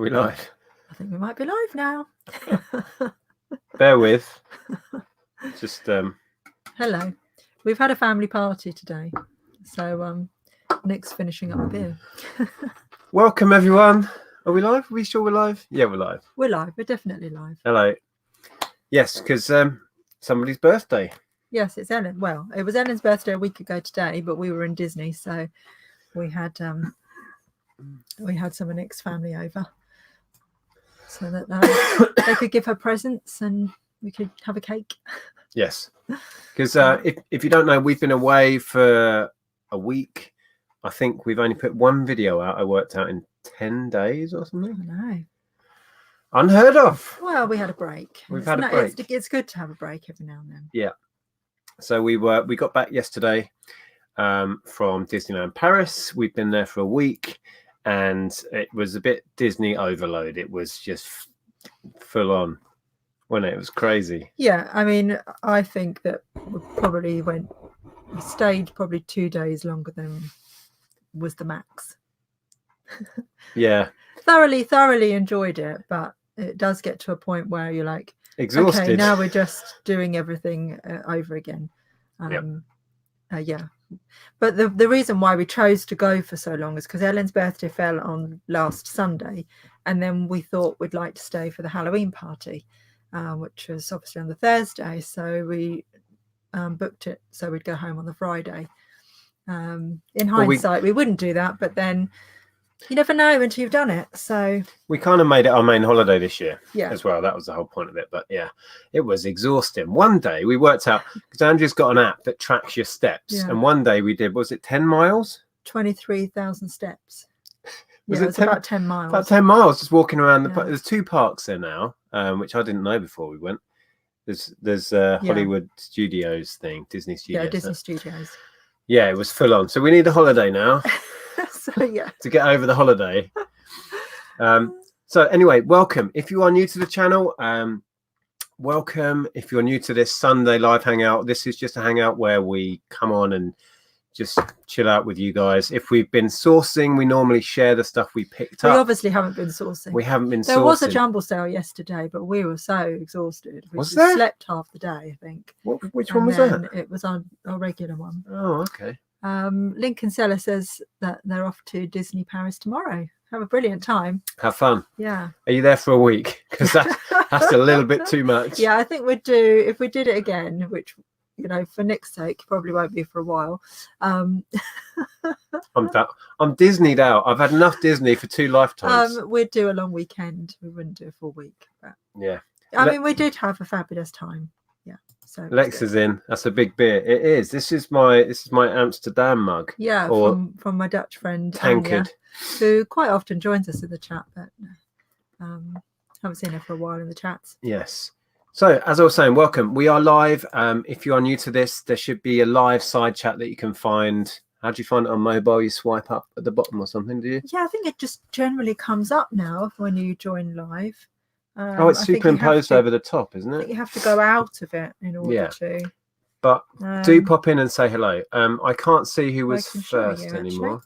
Are we live? I think we might be live now. Bear with. Just Hello. We've had a family party today, so Nick's finishing up a beer. welcome everyone. Are we live? Are we sure we're live? Yeah, we're live. We're live. We're definitely live. Hello. Yes, because somebody's birthday. Yes, it's Ellen. Well, it was Ellen's birthday a week ago today, but we were in Disney, so we had some of Nick's family over, so that they could give her presents and we could have a cake. Yes, because if you don't know, we've been away for a week. I think we've only put one video out. I worked out in 10 days or something. I know. Unheard of. Well, we had a break. We've had a break. It's good to have a break every now and then. Yeah. So we got back yesterday from Disneyland Paris. We've been there for a week, and it was a bit Disney overload. It was just full on, wasn't it? It was crazy. Yeah, I mean, I think that we stayed probably 2 days longer than was the max. Yeah. Thoroughly enjoyed it, but it does get to a point where you're like, exhausted. Okay, now we're just doing everything over again. Yeah. But the reason why we chose to go for so long is because Ellen's birthday fell on last Sunday, and then we thought we'd like to stay for the Halloween party, which was obviously on the Thursday. So we booked it so we'd go home on the Friday. In hindsight, we wouldn't do that, but then you never know until you've done it. So we kind of made it our main holiday this year as well. That was the whole point of it. But yeah, it was exhausting. One day we worked out, because Andrea's got an app that tracks your steps. Yeah. And one day we did, was it 10 miles? 23,000 steps. Yeah, it was about 10 miles. About 10 miles, just walking around the park. There's 2 parks there now, which I didn't know before we went. There's Hollywood Studios thing, Disney Studios. Yeah, Disney Studios. Yeah, it was full on. So we need a holiday now. So yeah, to get over the holiday. So anyway, welcome. If you are new to the channel, welcome. If you're new to this Sunday live hangout, this is just a hangout where we come on and just chill out with you guys. If we've been sourcing, we normally share the stuff we picked up. We obviously haven't been sourcing. We haven't been sourcing. There was a jumble sale yesterday, but we were so exhausted. We slept half the day, I think. Which one was that? It was on a regular one. Oh, okay. Lincoln Seller says that they're off to Disney Paris tomorrow. Have a brilliant time. Have fun. Yeah. Are you there for a week? Because that's a little bit too much. Yeah, I think we'd do, if we did it again, which, you know, for Nick's sake, probably won't be for a while. I'm Disneyed out. I've had enough Disney for 2 lifetimes. We'd do a long weekend. We wouldn't do a full week. But yeah. I mean, we did have a fabulous time. Yeah. So Lex is in. That's a big beer. It is. This is my Amsterdam mug. Yeah, from my Dutch friend Andrea, who quite often joins us in the chat, but haven't seen her for a while in the chats. Yes. So as I was saying, welcome. We are live. If you are new to this, there should be a live side chat that you can find. How do you find it on mobile? You swipe up at the bottom or something, do you? Yeah, I think it just generally comes up now when you join live. It's superimposed over the top, isn't it? I think you have to go out of it in order to. But do pop in and say hello. I can't see who was first anymore.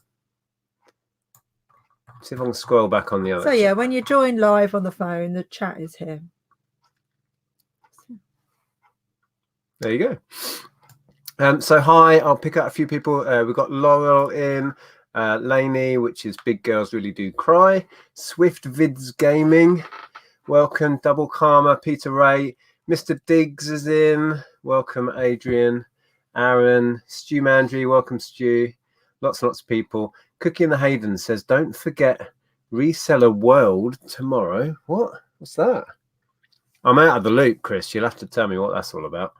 See if I can scroll back on the other. So yeah, when you join live on the phone, the chat is here. There you go. So hi, I'll pick out a few people. We've got Laurel in, Lainey, which is Big Girls Really Do Cry, Swift Vids Gaming. Welcome, Double Karma, Peter Ray, Mr. Diggs is in. Welcome, Adrian, Aaron, Stu Mandry. Welcome, Stu. Lots and lots of people. Cookie in the Hayden says, don't forget Reseller World tomorrow. What? What's that? I'm out of the loop, Chris. You'll have to tell me what that's all about.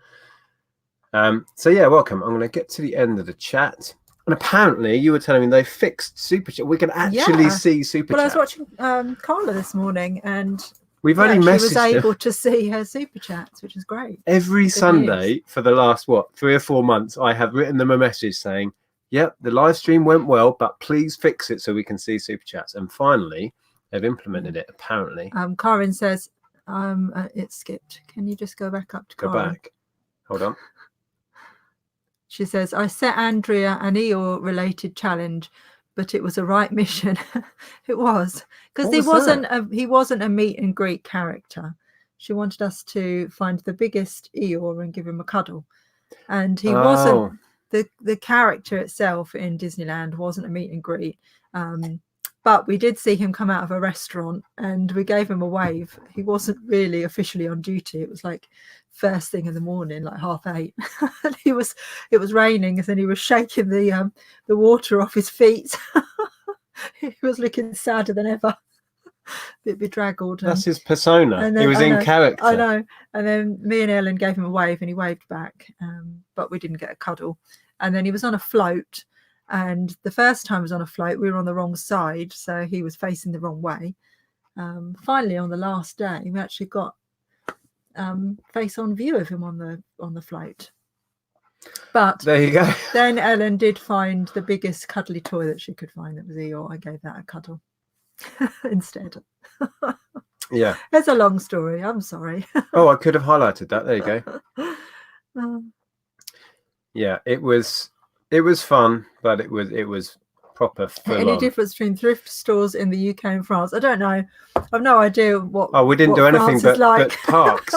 So yeah, welcome. I'm going to get to the end of the chat. And apparently you were telling me they fixed Super Chat. We can actually see Super Chat. Well, I was watching Carla this morning and... We've only messaged she was able to see her super chats, which is great. Every Sunday for the last 3 or 4 months, I have written them a message saying, "Yep, the live stream went well, but please fix it so we can see super chats." And finally, they've implemented it. Apparently, Karin says, "It skipped. Can you just go back up to go Karin? Back? Hold on." She says, "I set Andrea an EOR related challenge, but it was a right mission. It was, because he wasn't a meet and greet character. She wanted us to find the biggest Eeyore and give him a cuddle, and he wasn't. The character itself in Disneyland wasn't a meet and greet, but we did see him come out of a restaurant and we gave him a wave. He wasn't really officially on duty. It was like first thing in the morning, like 8:30. And it was raining, and then he was shaking the water off his feet. He was looking sadder than ever. A bit bedraggled. That's his persona. He was in character. I know. And then me and Ellen gave him a wave and he waved back, but we didn't get a cuddle. And then he was on a float, and the first time he was on a float, we were on the wrong side, so he was facing the wrong way. Finally, on the last day, we actually got face on view of him on the float. But there you go. Then Ellen did find the biggest cuddly toy that she could find. That was Eeyore. I gave that a cuddle instead. Yeah, it's a long story. I'm sorry. Oh, I could have highlighted that. There you go. Yeah, it was fun, but it was proper full Any on. difference between thrift stores in the UK and France? I don't know. I've no idea what. Oh, we didn't do anything but parks.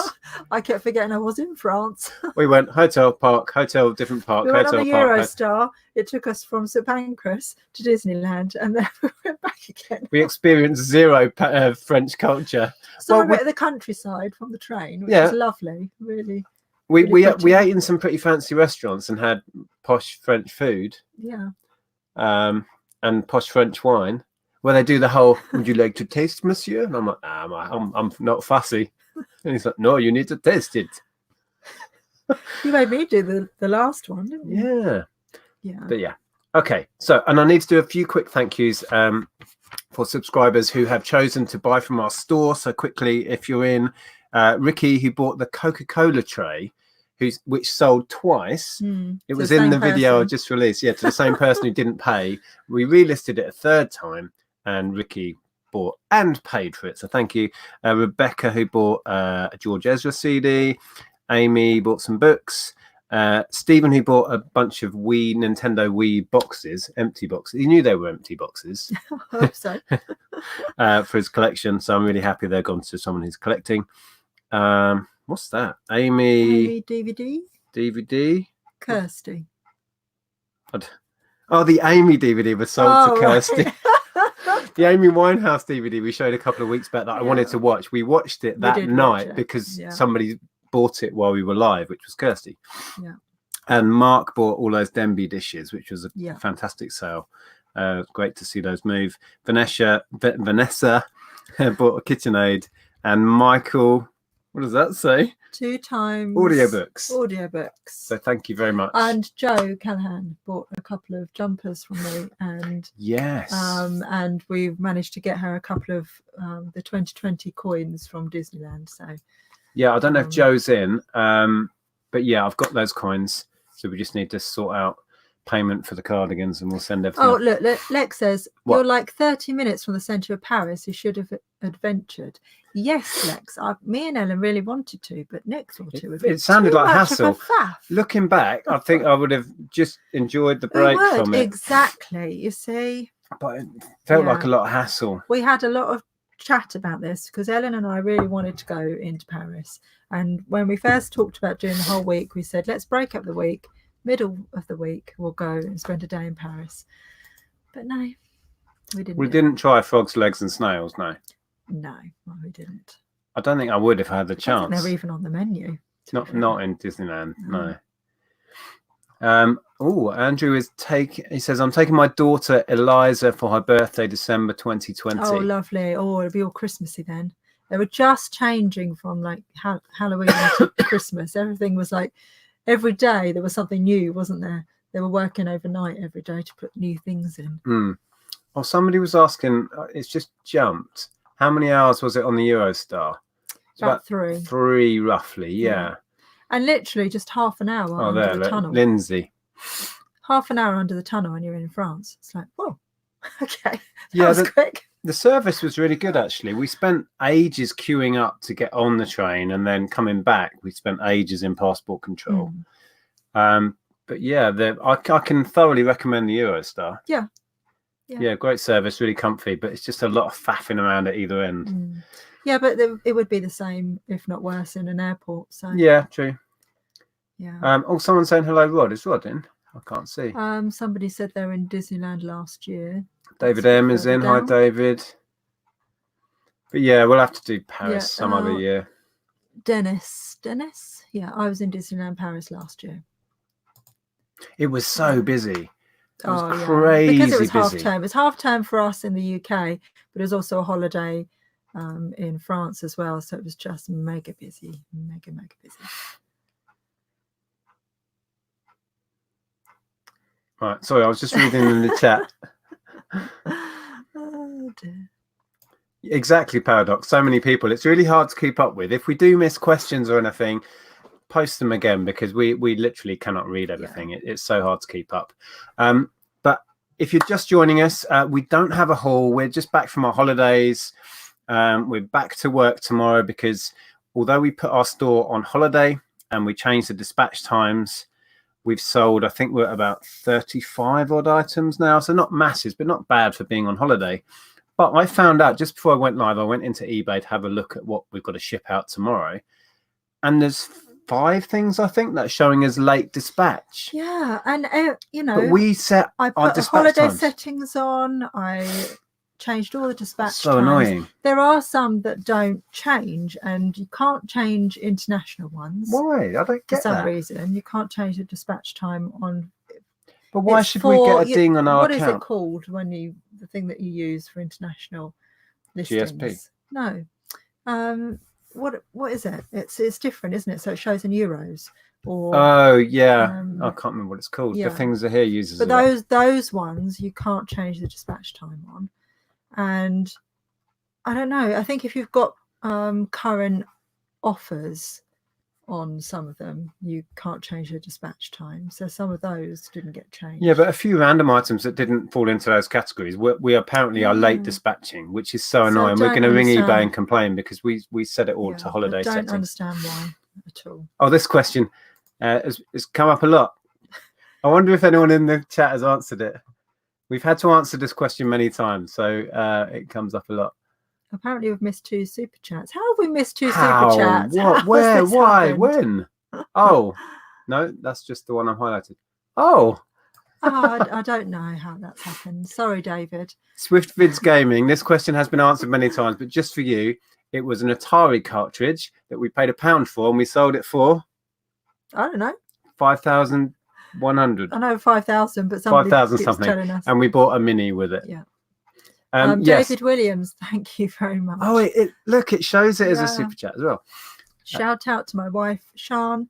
I kept forgetting I was in France. We went hotel, park, hotel, different park, we went hotel, on a park. Eurostar. It took us from St Pancras to Disneyland, and then we went back again. We experienced zero French culture. Saw a bit of the countryside from the train, which was lovely. Really. We ate in some pretty fancy restaurants and had posh French food. Yeah. And posh French wine, where they do the whole "Would you like to taste, monsieur?" And I'm like, I'm not fussy. And he's like, "No, you need to taste it." You made me do the last one, didn't you? Yeah. Yeah. But yeah. Okay. So, and I need to do a few quick thank yous for subscribers who have chosen to buy from our store. So quickly, if you're in, Ricky, who bought the Coca-Cola tray, which sold twice. It was in the video I just released. Yeah, to the same person who didn't pay. We relisted it a third time, and Ricky bought and paid for it. So thank you. Rebecca, who bought a George Ezra CD. Amy bought some books. Stephen, who bought a bunch of Nintendo Wii boxes, empty boxes. He knew they were empty boxes. I hope so. For his collection. So I'm really happy they're gone to someone who's collecting. What's that? Amy DVD? Kirsty. Oh, the Amy DVD was sold to Kirsty. Right. The Amy Winehouse DVD we showed a couple of weeks back that I wanted to watch. We watched it that night because somebody bought it while we were live, which was Kirsty. Yeah. And Mark bought all those Denby dishes, which was a fantastic sale. Great to see those move. Vanessa bought a KitchenAid, and Michael, what does that say? 2 times audiobooks. So thank you very much. And Joe Callahan bought a couple of jumpers from me, and and we've managed to get her a couple of the 2020 coins from Disneyland. So yeah, I don't know if Joe's in, but yeah, I've got those coins, so we just need to sort out payment for the cardigans, and we'll send everything. Oh, look, Lex says, you're like 30 minutes from the centre of Paris. You should have adventured. Yes, Lex, me and Ellen really wanted to, but next or two. It sounded like hassle. Looking back, I think I would have just enjoyed the break from it. Exactly, you see. But it felt like a lot of hassle. We had a lot of chat about this because Ellen and I really wanted to go into Paris. And when we first talked about doing the whole week, we said, let's break up the week. Middle of the week, we'll go and spend a day in Paris. But no, we didn't. We didn't try frogs, legs, and snails. No, we didn't. I don't think I would if I had the chance. They're even on the menu. Not in Disneyland. No. Andrew he says, I'm taking my daughter Eliza for her birthday, December 2020. Oh, lovely. Oh, it'll be all Christmassy then. They were just changing from like Halloween to Christmas. Everything was like, every day there was something new, wasn't there? They were working overnight every day to put new things in. Well, somebody was asking, it's just jumped. How many hours was it on the Eurostar? About 3. 3 roughly, yeah. And literally just half an hour under the tunnel. Lindsay. Half an hour under the tunnel when you're in France. It's like, whoa, okay. That was quick. The service was really good, actually. We spent ages queuing up to get on the train, and then coming back, we spent ages in passport control. But yeah, I can thoroughly recommend the Eurostar. Yeah. Yeah, great service, really comfy, but it's just a lot of faffing around at either end. Yeah, but it would be the same, if not worse, in an airport. So yeah, true. Yeah. Oh, someone's saying hello, Rod. Is Rod in? I can't see. Somebody said they were in Disneyland last year. David M is in. Hi, David. But yeah, we'll have to do Paris some other year. Dennis. Yeah, I was in Disneyland Paris last year. It was so busy. It was crazy because it was busy. half term. It was half term for us in the UK, but it was also a holiday in France as well. So it was just mega busy, mega busy. Right, sorry, I was just reading in the chat. Oh dear. Exactly, Paradox. So many people. It's really hard to keep up with. If we do miss questions or anything, post them again, because we literally cannot read everything. It's so hard to keep up. But if you're just joining us, we don't have a haul. We're just back from our holidays. We're back to work tomorrow because although we put our store on holiday and we changed the dispatch times, we've sold, I think we're at about 35 odd items now. So not masses, but not bad for being on holiday. But I found out just before I went live, I went into eBay to have a look at what we've got to ship out tomorrow. And there's 5 things, I think, that's showing as late dispatch. Yeah. And, but we set I put our dispatch holiday times. settings on. I changed all the dispatch so times. Annoying. There are some that don't change, and you can't change international ones. Why? I don't get that. For some reason, you can't change the dispatch time on. But why should we get a ding on our account? What is it called when the thing that you use for international listings? GSP. No. What is it? It's different, isn't it? So it shows in euros. Or I can't remember what it's called. Yeah. The things that here uses. But those ones you can't change the dispatch time on. And I don't know. I think if you've got current offers on some of them, you can't change the dispatch time. So some of those didn't get changed. Yeah, but a few random items that didn't fall into those categories, we apparently are late dispatching, which is so annoying. We're going to ring eBay and complain because we set it all to holiday settings. I don't understand why at all. Oh, this question has come up a lot. I wonder if anyone in the chat has answered it. We've had to answer this question many times, so it comes up a lot. Apparently, we've missed 2 super chats. How have we missed 2 super chats? What? Where? Why? Happened? When? Oh, no, that's just the one I'm highlighted. Oh. I don't know how that's happened. Sorry, David. Swift Vids Gaming. This question has been answered many times, but just for you, it was an Atari cartridge that we paid £1 for, and we sold it for. I don't know. 5,100. I know 5,000, but somebody 5,000 keeps something. telling us. And we bought a mini with it. Yeah. Yes. David Williams, thank you very much. Oh, look, it shows it as a super chat as well. Shout out to my wife, Sean,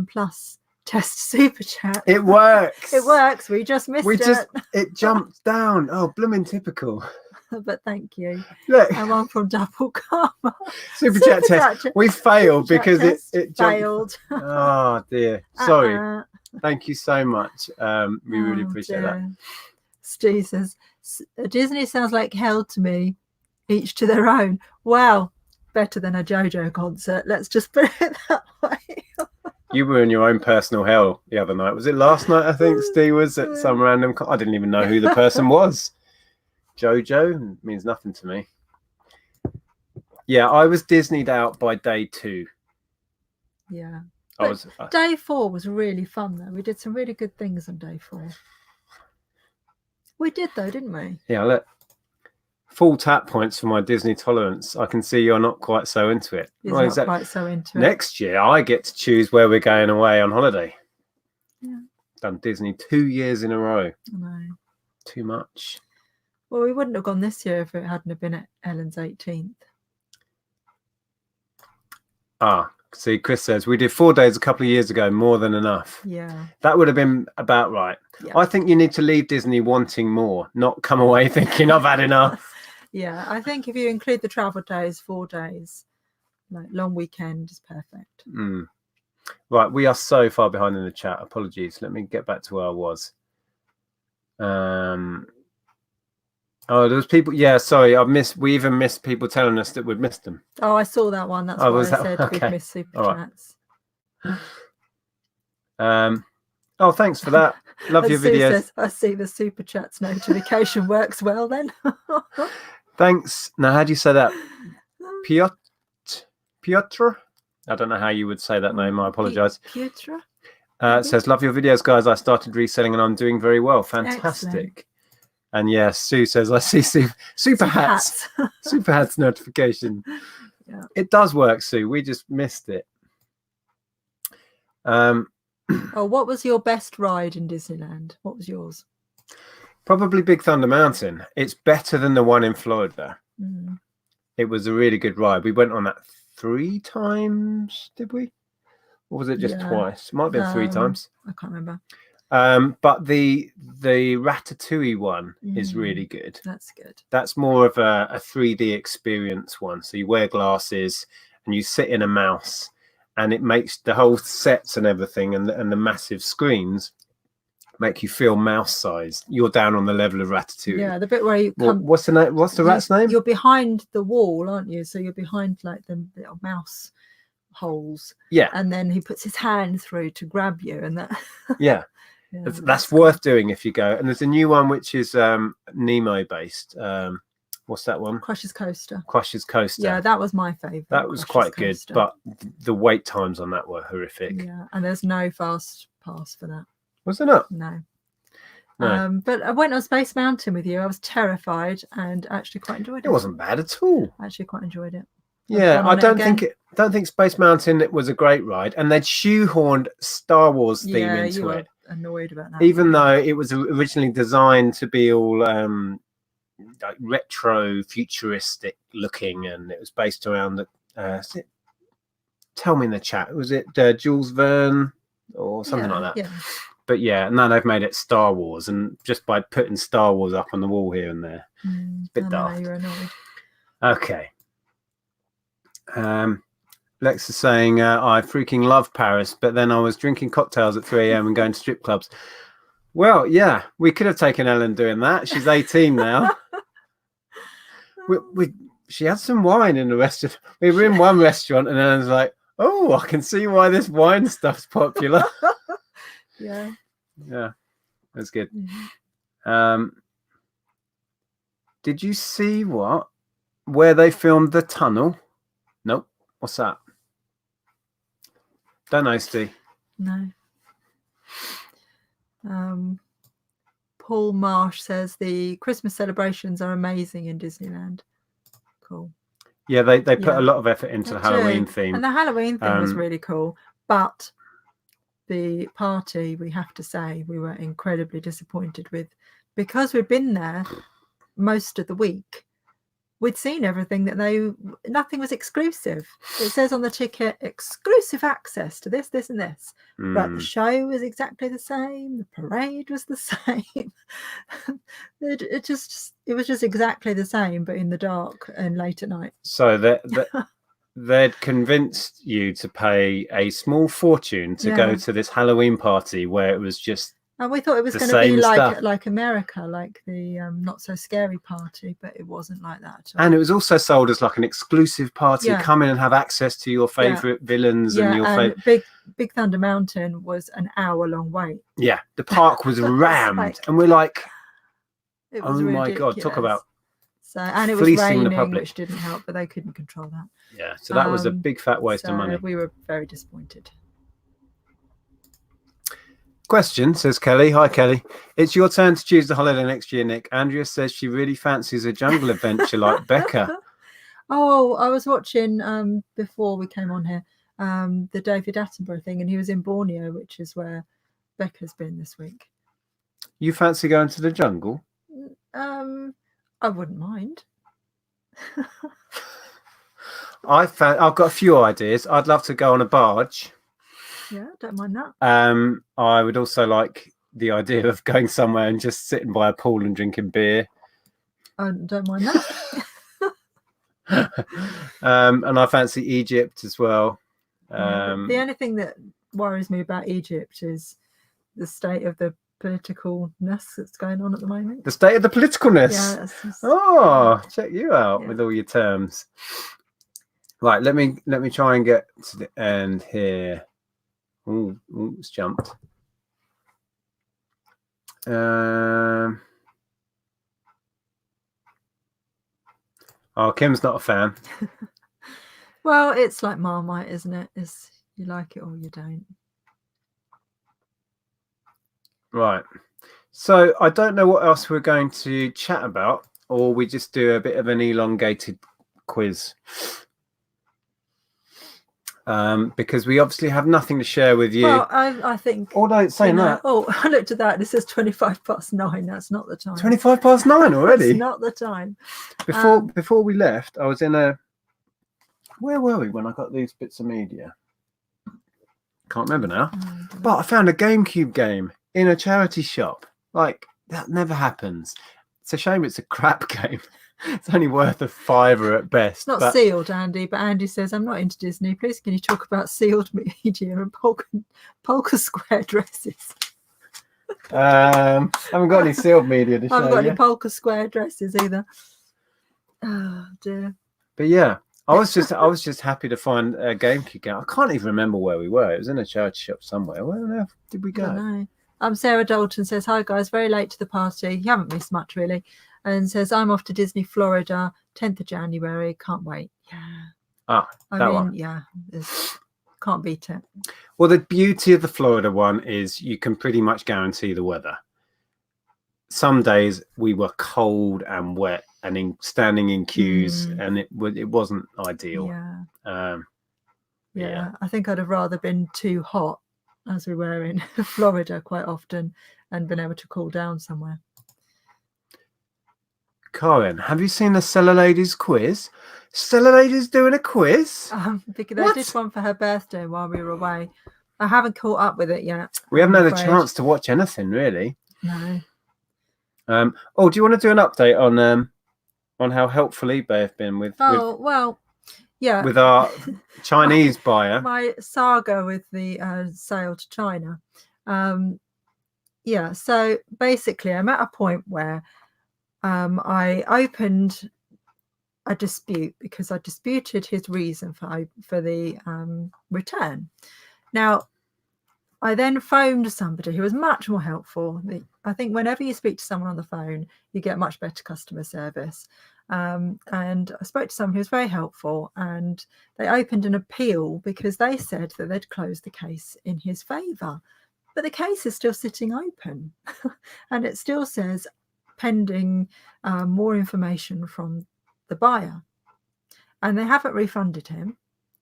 plus test super chat. It works. It works. We just missed it. It jumped down. Oh, blooming typical. But thank you. Look. And one from Double Karma. Super chat test. We failed because it failed. Oh, dear. Sorry. Thank you so much. We really appreciate that. Steve says, Disney sounds like hell to me, each to their own. Well, better than a JoJo concert. Let's just put it that way. You were in your own personal hell the other night. Was it last night? I think Steve was at some random. I didn't even know who the person was. JoJo means nothing to me. Yeah, I was Disneyed out by day 2. Yeah. Day 4 was really fun though. We did some really good things on day 4. We did though, didn't we? Yeah, look. Full tap points for my Disney tolerance. I can see you're not quite so into it. Quite so into it. Next year, I get to choose where we're going away on holiday. Yeah. Done Disney 2 years in a row. I know. Too much. Well, we wouldn't have gone this year if it hadn't have been at Ellen's 18th. See, Chris says, we did 4 days a couple of years ago, more than enough. Yeah. That would have been about right. Yeah. I think you need to leave Disney wanting more, not come away thinking I've had enough. Yeah, I think if you include the travel days, 4 days, like long weekend is perfect. Right, we are so far behind in the chat. Apologies. Let me get back to where I was. Oh, there was people. Yeah, sorry, we even missed people telling us that we'd missed them. Oh, I saw that one. That's why I said okay. we've missed super chats. Oh, thanks for that. Love your Sue videos. says, I see the super chats notification works well then. Thanks. Now, how do you say that? Piotr? I don't know how you would say that name. I apologize. Piotr? Says, love your videos, guys. I started reselling and I'm doing very well. Fantastic. Excellent. And yes, Sue says, I see super hats. Super hats notification. Yeah. It does work, Sue. We just missed it. Oh, what was your best ride in Disneyland? What was yours? Probably Big Thunder Mountain. It's better than the one in Florida. Mm. It was a really good ride. We went on that 3 times, did we? Or was it just twice? It might have been 3 times. I can't remember. But the Ratatouille one is really good. That's good. That's more of a 3D experience one. So you wear glasses and you sit in a mouse, and it makes the whole sets and everything and the massive screens make you feel mouse sized. You're down on the level of Ratatouille. Yeah, the bit where you come. What's the name? What's the rat's name? You're behind the wall, aren't you? So you're behind like the little mouse holes. Yeah. And then he puts his hand through to grab you, and that. Yeah. Yeah, that's worth doing if you go. And there's a new one which is Nemo based. What's that one? Crush's Coaster. Crush's Coaster. Yeah, that was my favourite. That was quite good, but the wait times on that were horrific. Yeah, and there's no fast pass for that. Was there not? No. But I went on Space Mountain with you. I was terrified and actually quite enjoyed it. It wasn't bad at all. I actually quite enjoyed it. Yeah, I don't think Space Mountain was a great ride, and they'd shoehorned Star Wars theme into it. Annoyed about that, even though it was originally designed to be all like retro futuristic looking, and it was based around the tell me in the chat, was it Jules Verne or something like that? Yeah. But yeah, now they've made it Star Wars, and just by putting Star Wars up on the wall here and there, it's a bit daft. You're annoyed. Okay. Lex is saying, I freaking love Paris, but then I was drinking cocktails at 3 a.m. and going to strip clubs. Well, yeah, we could have taken Ellen doing that. She's 18 now. She had some wine in the restaurant. We were in one restaurant and Ellen's like, oh, I can see why this wine stuff's popular. Yeah. Yeah, that's good. Mm-hmm. Did you see where they filmed the tunnel? Nope. What's that? Don't know, Steve. No. Paul Marsh says the Christmas celebrations are amazing in Disneyland. Cool. Yeah, they put a lot of effort into the Halloween theme. And the Halloween theme was really cool. But the party, we have to say, we were incredibly disappointed with, because we'd been there most of the week. We'd seen everything nothing was exclusive. It says on the ticket, exclusive access to this, this, and this. But the show was exactly the same. The parade was the same. It was just exactly the same, but in the dark and late at night. So they'd convinced you to pay a small fortune to go to this Halloween party where it was just. And we thought it was going to be like America, like the Not So Scary party, but it wasn't like that at all. And it was also sold as like an exclusive party. Come in and have access to your favourite villains and your favourite. Big Thunder Mountain was an hour-long wait. Yeah, the park was rammed, and we're like, it was ridiculous. My God, talk about. And it was raining, which didn't help, but they couldn't control that. Yeah, so that was a big fat waste of money. We were very disappointed. Question, says Kelly. Hi, Kelly. It's your turn to choose the holiday next year, Nick. Andrea says she really fancies a jungle adventure like Becca. Oh, I was watching before we came on here the David Attenborough thing, and he was in Borneo, which is where Becca's been this week. You fancy going to the jungle? I wouldn't mind. I've got a few ideas. I'd love to go on a barge. Yeah, don't mind that. I would also like the idea of going somewhere and just sitting by a pool and drinking beer. I don't mind that. And I fancy Egypt as well. The only thing that worries me about Egypt is the state of the politicalness that's going on at the moment. The state of the politicalness. Yeah. Check you out with all your terms. Right, let me try and get to the end here. Oh, it's jumped. Oh, Kim's not a fan. Well, it's like Marmite, isn't it? It's, you like it or you don't. Right. So I don't know what else we're going to chat about, or we just do a bit of an elongated quiz. Because we obviously have nothing to share with you. Well, I think. Although saying that. Oh, I looked at that and it says 9:25. That's not the time. 9:25 already? That's not the time. Before we left, I was in a... Where were we when I got these bits of media? Can't remember now. But I found a GameCube game in a charity shop. Like, that never happens. It's a shame it's a crap game. It's only worth a £5 at best. It's not sealed, Andy, but Andy says, I'm not into Disney. Please, can you talk about sealed media and polka square dresses? I haven't got any sealed media to show. I haven't got any polka square dresses either. Oh, dear. But yeah, I was just happy to find a GameCube game. I can't even remember where we were. It was in a charity shop somewhere. Where on earth did we go? I don't know. Sarah Dalton says, hi guys, very late to the party. You haven't missed much really. And says, I'm off to Disney, Florida, 10th of January. Can't wait. Yeah. I mean, one. Yeah. Can't beat it. Well, the beauty of the Florida one is you can pretty much guarantee the weather. Some days we were cold and wet and standing in queues, and it wasn't ideal. Yeah. I think I'd have rather been too hot, as we were in Florida quite often, and been able to cool down somewhere. Karen, have you seen the Cellar Ladies quiz? Cellar Ladies doing a quiz? Because they did one for her birthday while we were away. I haven't caught up with it yet. We haven't had a chance to watch anything, really. No. Do you want to do an update on how helpful eBay have been with with our Chinese buyer? My saga with the sale to China. So basically I'm at a point where I opened a dispute because I disputed his reason for the return. Now, I then phoned somebody who was much more helpful. I think whenever you speak to someone on the phone, you get much better customer service. And I spoke to someone who was very helpful, and they opened an appeal because they said that they'd closed the case in his favour. But the case is still sitting open and it still says pending more information from the buyer. And they haven't refunded him.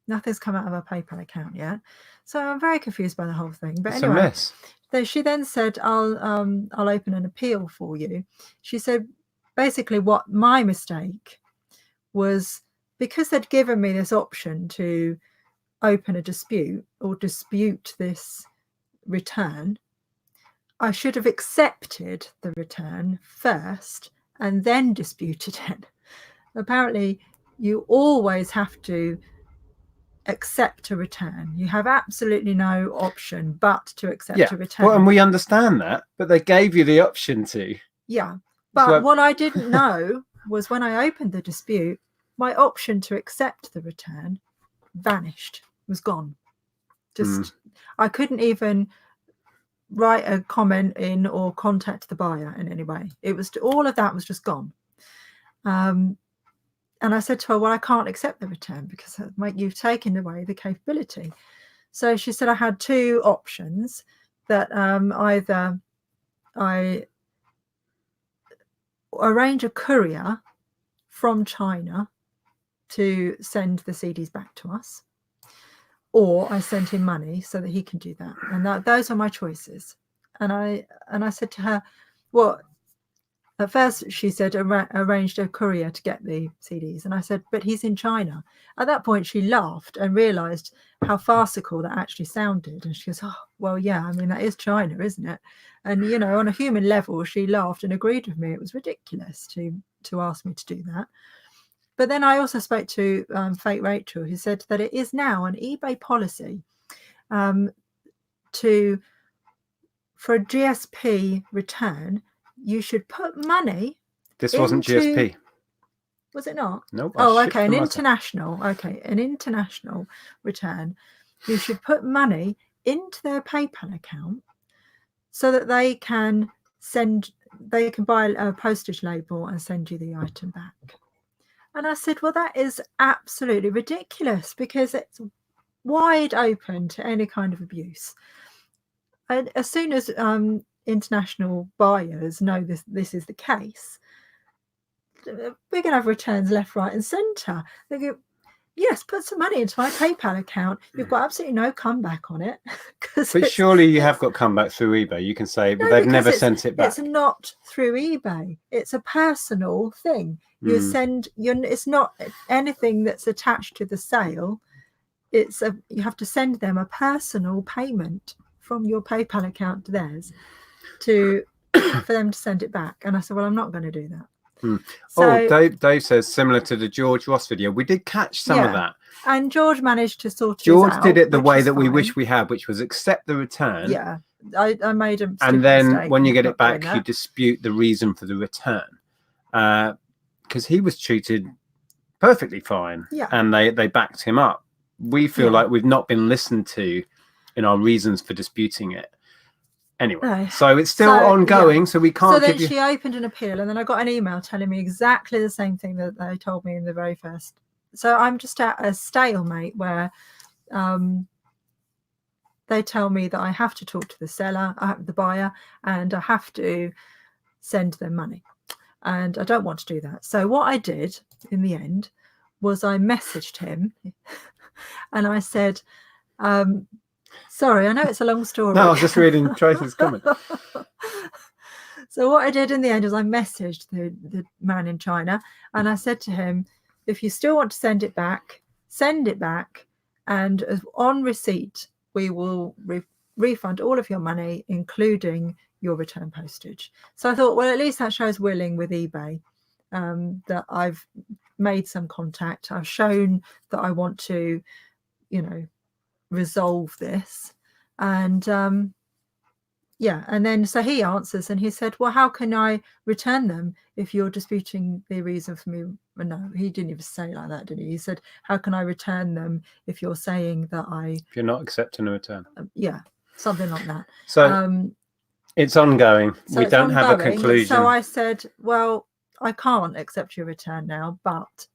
Nothing's come out of her PayPal account yet. So I'm very confused by the whole thing. But it's anyway, a mess. She then said, I'll open an appeal for you. She said, basically what my mistake was, because they'd given me this option to open a dispute or dispute this return, I should have accepted the return first and then disputed it. Apparently, you always have to accept a return. You have absolutely no option but to accept a return. Well, and we understand that, but they gave you the option to. Yeah, but what I didn't know was when I opened the dispute, my option to accept the return vanished, was gone. I couldn't even write a comment in or contact the buyer in any way. It was all of that was just gone. And I said to her, well, I can't accept the return because you've taken away the capability. So she said I had two options, that either I arrange a courier from China to send the CDs back to us, or I send him money so that he can do that. And those are my choices. And I said to her, well, at first she said arranged a courier to get the CDs. And I said, but he's in China. At that point, she laughed and realized how farcical that actually sounded. And she goes, oh, well, yeah, I mean, that is China, isn't it? And, you know, on a human level, she laughed and agreed with me. It was ridiculous to ask me to do that. But then I also spoke to Fake Rachel, who said that it is now an eBay policy for a GSP return, you should put money. This wasn't GSP. Was it not? No. Oh, okay. An international return. You should put money into their PayPal account so that they can they can buy a postage label and send you the item back. And I said, well, that is absolutely ridiculous, because it's wide open to any kind of abuse. And as soon as international buyers know this is the case, we're going to have returns left, right, and centre. They go, yes, put some money into my PayPal account. You've got absolutely no comeback on it. But surely you have got comeback through eBay. You can say, but they've never sent it back. It's not through eBay. It's a personal thing. You send. It's not anything that's attached to the sale. You have to send them a personal payment from your PayPal account to theirs for them to send it back. And I said, well, I'm not going to do that. So, Dave says, similar to the George Ross video, we did catch some of that. And George managed to sort it out. George did it the way that we wish we had, which was accept the return. Yeah, I made a and then when you get it back, you dispute the reason for the return. Because he was treated perfectly fine, and they backed him up. We feel like we've not been listened to in our reasons for disputing it. Anyway, so it's still ongoing, so we can't. So then she opened an appeal, and then I got an email telling me exactly the same thing that they told me in the very first. So I'm just at a stalemate where they tell me that I have to talk to the seller, the buyer, and I have to send them money. And I don't want to do that. So what I did in the end was I messaged him and I said, sorry, I know it's a long story. No, I was just reading Tracy's comment. So what I did in the end is I messaged the man in China, and I said to him, if you still want to send it back, and on receipt, we will refund all of your money, including your return postage. So I thought, well, at least that shows willing with eBay, that I've made some contact. I've shown that I want to, resolve this. And and then so he answers and he said, well, how can I return them if you're disputing the reason for me? Well, no, he didn't even say it like that, did he? He said, how can I return them if you're saying that if you're not accepting a return? Something like that. So it's ongoing. So we don't have a conclusion. So I said, well, I can't accept your return now, but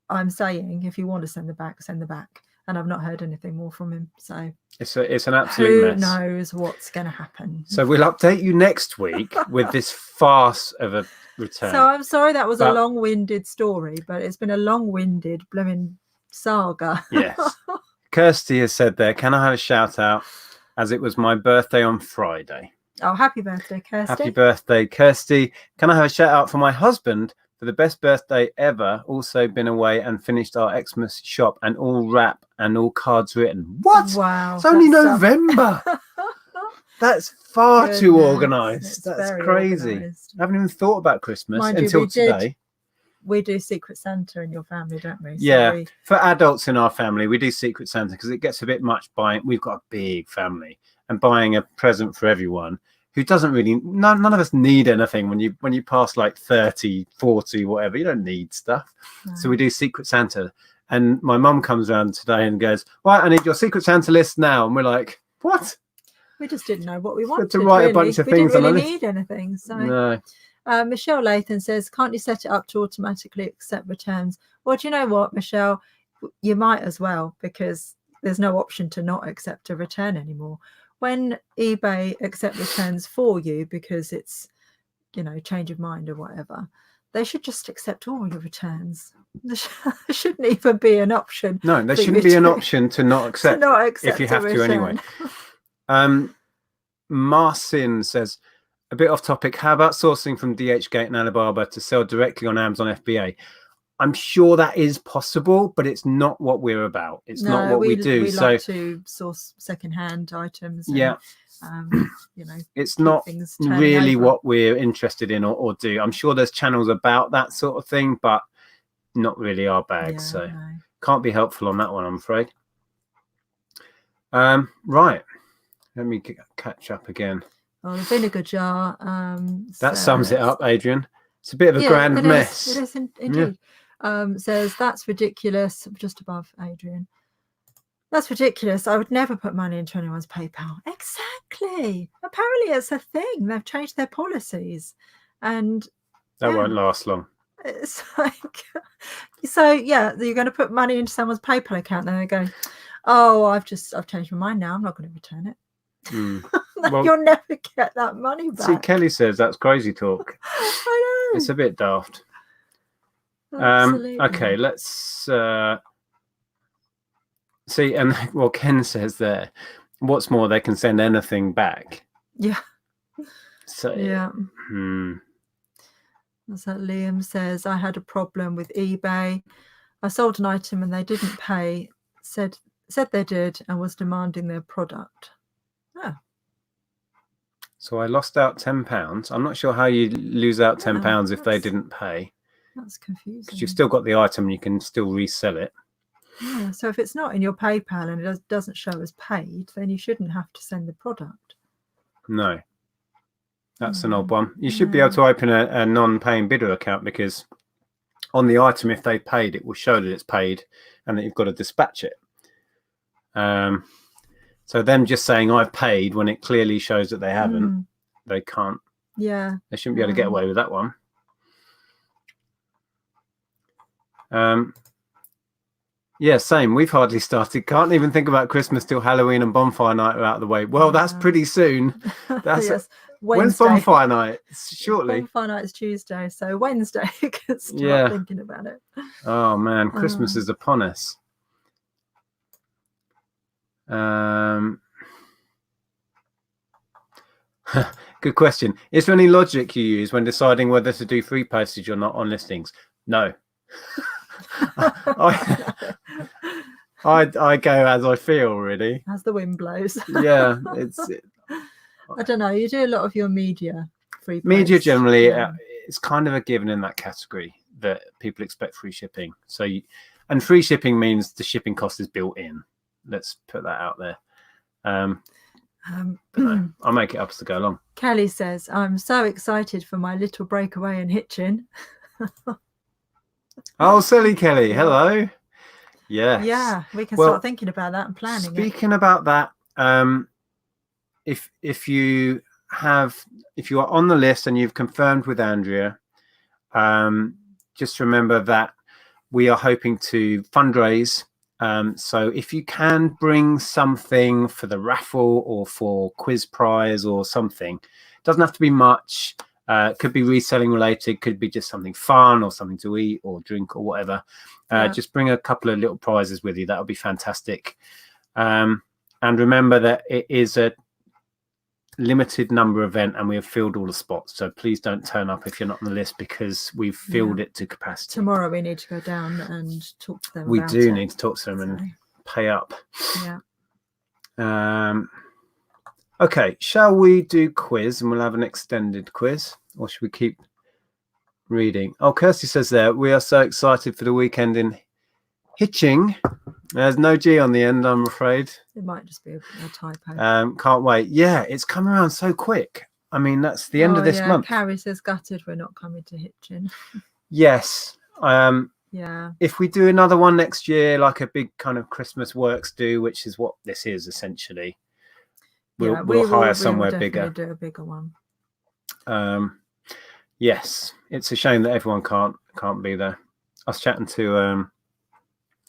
I'm saying if you want to send the back. And I've not heard anything more from him. So it's an absolute mess. Who knows what's going to happen? So we'll update you next week with this farce of a return. So I'm sorry that was a long-winded story, but it's been a long-winded blooming saga. Yes. Kirsty has said there, can I have a shout out as it was my birthday on Friday? Oh, happy birthday, Kirsty. Happy birthday, Kirsty. Can I have a shout out for my husband for the best birthday ever? Also been away and finished our Xmas shop and all wrap and all cards written. What? Wow. It's only November. That's far too organised. That's crazy. Organised. I haven't even thought about Christmas until today. We do Secret Santa in your family, don't we? Yeah. For adults in our family, we do Secret Santa because it gets a bit much buying. We've got a big family, and buying a present for everyone who doesn't really, none of us need anything when you pass like 30, 40, whatever. You don't need stuff. No. So we do Secret Santa. And my mum comes around today and goes, right, I need your Secret Santa list now. And we're like, what? We just didn't know what we wanted. To write a bunch of things on the list. We didn't really need anything. So. No. Michelle Lathan says, can't you set it up to automatically accept returns? Well, do you know what, Michelle? You might as well, because there's no option to not accept a return anymore. When eBay accept returns for you because it's, change of mind or whatever, they should just accept all your returns. There shouldn't even be an option. No, there shouldn't be an option to not accept, if you have to anyway. Marcin says, a bit off topic, how about sourcing from DHgate and Alibaba to sell directly on Amazon FBA? I'm sure that is possible, but it's not what we're about. It's not what we do. We like to source secondhand items. And, it's not really what we're interested in or do. I'm sure there's channels about that sort of thing, but not really our bag. Can't be helpful on that one, I'm afraid. Right. Let me catch up again. Oh, the vinegar jar. That sums it up, Adrian. It's a bit of a grand mess. It is indeed. Says that's ridiculous. Just above Adrian. That's ridiculous. I would never put money into anyone's PayPal. Exactly. Apparently it's a thing. They've changed their policies. And That won't last long. it's like, so yeah, you're going to put money into someone's PayPal account and they go, oh, I've changed my mind now. I'm not going to return it. Well, you'll never get that money back. See, Kelly says that's crazy talk. I know. It's a bit daft. Absolutely. Okay, let's see. And well, Ken says there, what's more, they can send anything back. Yeah. So yeah. That's what Liam says. I had a problem with eBay. I sold an item and they didn't pay. Said they did and was demanding their product. Oh. So I lost out £10. I'm not sure how you lose out £10 if they didn't pay. That's confusing. Because you've still got the item and you can still resell it. Yeah, so if it's not in your PayPal and it doesn't show as paid, then you shouldn't have to send the product. No. That's an odd one. You should be able to open a non-paying bidder account, because on the item, if they paid, it will show that it's paid and that you've got to dispatch it. So them just saying I've paid when it clearly shows that they haven't, they can't. Yeah. They shouldn't be able to get away with that one. Yeah, same. We've hardly started. Can't even think about Christmas till Halloween and bonfire night are out of the way. Well, that's pretty soon. That's yes. When's bonfire night? Shortly. Bonfire night is Tuesday, so Wednesday you can start thinking about it. Oh man, Christmas is upon us. Good question. Is there any logic you use when deciding whether to do free postage or not on listings? No. I go as I feel, really. As the wind blows. Yeah, I don't know. You do a lot of your media free. Media generally, it's kind of a given in that category that people expect free shipping. So, and free shipping means the shipping cost is built in. Let's put that out there. No, I'll make it up as I go along. Kelly says, "I'm so excited for my little breakaway in Hitchin." Oh, silly Kelly! Hello. Yes. Yeah, we can start thinking about that and planning. Speaking about that, if you are on the list and you've confirmed with Andrea, just remember that we are hoping to fundraise. So if you can bring something for the raffle or for quiz prize or something, it doesn't have to be much. Could be reselling related, could be just something fun or something to eat or drink or whatever. Just bring a couple of little prizes with you. That would be fantastic. And remember that it is a limited number event and we have filled all the spots. So please don't turn up if you're not on the list, because we've filled it to capacity. Tomorrow we need to go down and talk to them. We do need to talk to them and pay up. Yeah. Okay, shall we do quiz and we'll have an extended quiz, or should we keep reading? Oh, Kirsty says there, we are so excited for the weekend in Hitching. There's no G on the end, I'm afraid. It might just be a typo. Can't wait. Yeah, it's come around so quick. I mean, that's the end of this month. Carrie says, gutted we're not coming to Hitchin. Yes. Yeah. If we do another one next year, like a big kind of Christmas works do, which is what this is essentially, we'll hire somewhere bigger. Do a bigger one. Yes, it's a shame that everyone can't be there. I was chatting to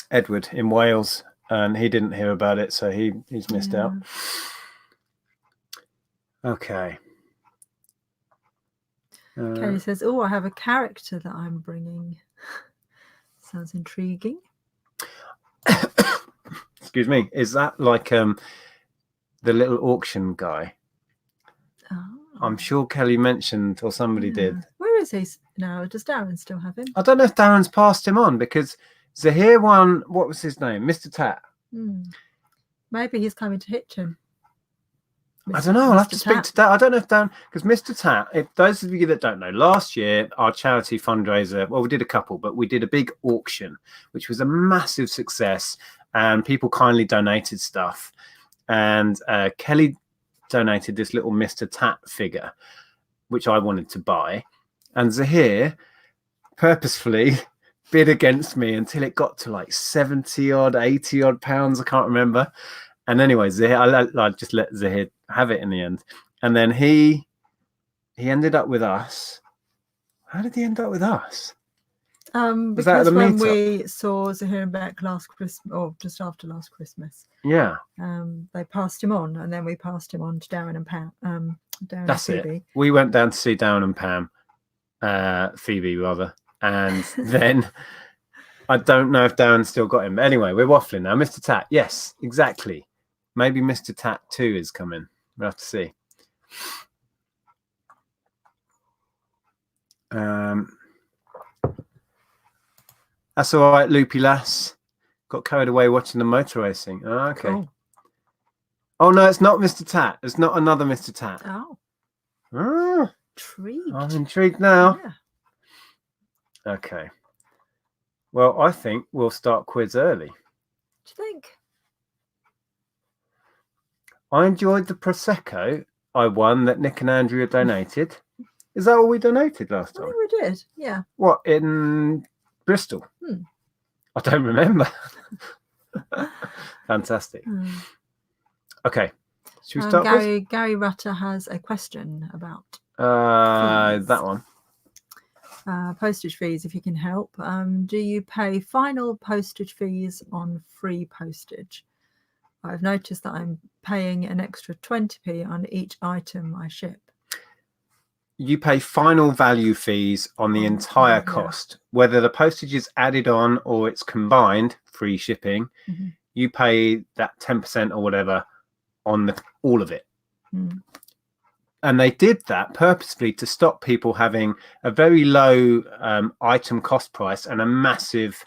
Edward in Wales, and he didn't hear about it, so he's missed out. Okay. Kelly says, "Oh, I have a character that I'm bringing." Sounds intriguing. Excuse me. Is that like the little auction guy? Oh. I'm sure Kelly mentioned, or somebody did. Where is he now? Does Darren still have him? I don't know if Darren's passed him on, because Zahir one, what was his name? Mr. Tat. Maybe he's coming to Hitchin. I don't know. I'll have to speak to Darren. I don't know if Darren, because Mr. Tat, if those of you that don't know, last year our charity fundraiser, well, we did a couple, but we did a big auction, which was a massive success, and people kindly donated stuff. And Kelly donated this little Mr. Tat figure, which I wanted to buy. And Zahir purposefully bid against me until it got to like 70 odd, 80 odd pounds. I can't remember. And anyway, I just let Zahir have it in the end. And then he ended up with us. How did he end up with us? Because when we saw Zahir and Beck last Christmas, or just after last Christmas, yeah, they passed him on, and then we passed him on to Darren and Pam. Darren that's and Phoebe. it. We went down to see Darren and Pam, Phoebe rather, and then I don't know if Darren still got him. But anyway, we're waffling now. Mr. Tat, yes, exactly. Maybe Mr. Tat 2 is coming. We'll have to see. That's all right, Loopy Lass. Got carried away watching the motor racing. Oh, okay. Cool. Oh, no, it's not Mr. Tat. It's not another Mr. Tat. Oh. Intrigued. I'm intrigued now. Yeah. Okay. Well, I think we'll start quiz early. Do you think? I enjoyed the Prosecco I won that Nick and Andrea donated. Is that all we donated last time? I think we did, yeah. What, in Bristol? I don't remember. Fantastic. Okay. Should we start Gary Rutter has a question about that one. Postage fees, if you can help. Do you pay final postage fees on free postage? I've noticed that I'm paying an extra 20p on each item I ship. You pay final value fees on the entire cost, whether the postage is added on or it's combined, free shipping. You pay that 10% or whatever on all of it. And they did that purposefully to stop people having a very low item cost price and a massive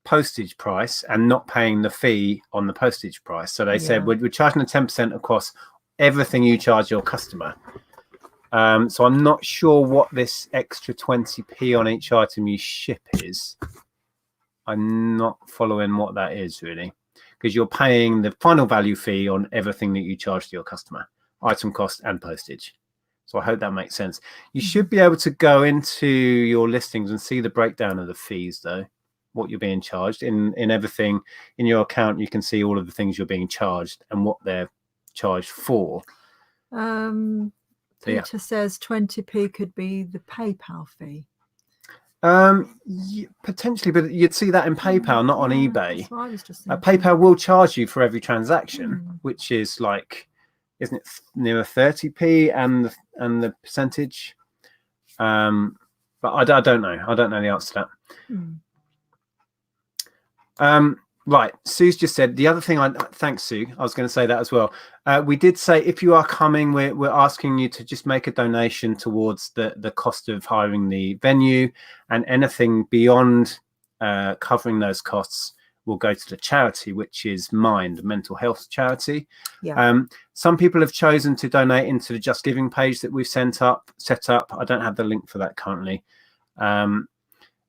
postage price and not paying the fee on the postage price. So they said, we're charging a 10% across everything you charge your customer. So I'm not sure what this extra 20p on each item you ship is. I'm not following what that is really, because you're paying the final value fee on everything that you charge to your customer, item cost and postage. So I hope that makes sense. You should be able to go into your listings and see the breakdown of the fees though, what you're being charged in everything in your account. You can see all of the things you're being charged and what they're charged for. Peter says 20p could be the PayPal fee. Potentially, but you'd see that in PayPal, not on eBay. That's what I was just thinking. PayPal will charge you for every transaction, which is like, isn't it near 30p and the percentage? But I don't know. I don't know the answer to that. Right, Sue's just said the other thing. Thanks, Sue. I was going to say that as well. We did say if you are coming, we're asking you to just make a donation towards the cost of hiring the venue, and anything beyond covering those costs will go to the charity, which is Mind, mental health charity. Some people have chosen to donate into the Just Giving page that we've set up. I don't have the link for that currently,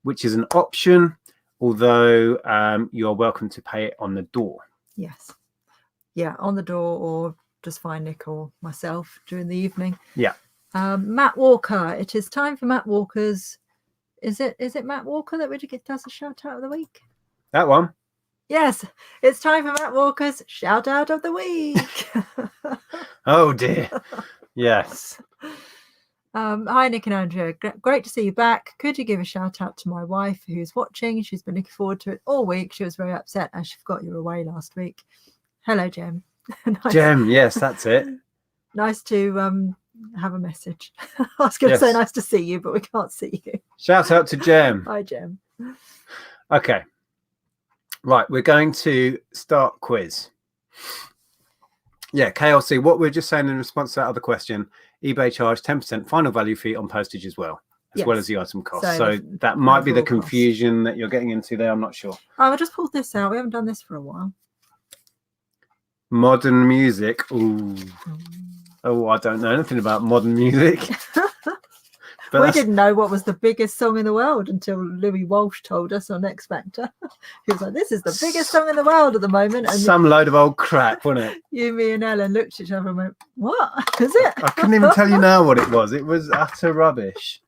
which is an option. Although you are welcome to pay it on the door. Yes. Yeah, on the door, or just find Nick or myself during the evening. Yeah. Matt Walker. It is time for Matt Walker's. Is it Matt Walker that does a shout out of the week? That one. Yes, it's time for Matt Walker's shout out of the week. Oh dear. Yes. Hi, Nick and Andrea. Great to see you back. Could you give a shout out to my wife who's watching? She's been looking forward to it all week. She was very upset as she forgot you were away last week. Hello, Jem. Nice. Jem, yes, that's it. Nice to have a message. I was going to say nice to see you, but we can't see you. Shout out to Jem. Hi, Jem. Okay. Right, we're going to start quiz. Yeah, KLC, what we're just saying in response to that other question, eBay charge 10% final value fee on postage as well as the item cost. So that might be the confusion that you're getting into there. I'm not sure. I just pulled this out. We haven't done this for a while. Modern music. Ooh. Oh, I don't know anything about modern music. But we didn't know what was the biggest song in the world until Louis Walsh told us on X Factor. He was like, this is the biggest song in the world at the moment. And some load of old crap, wasn't it? You, me and Ellen looked at each other and went, what is it? I couldn't even tell you now what it was. It was utter rubbish.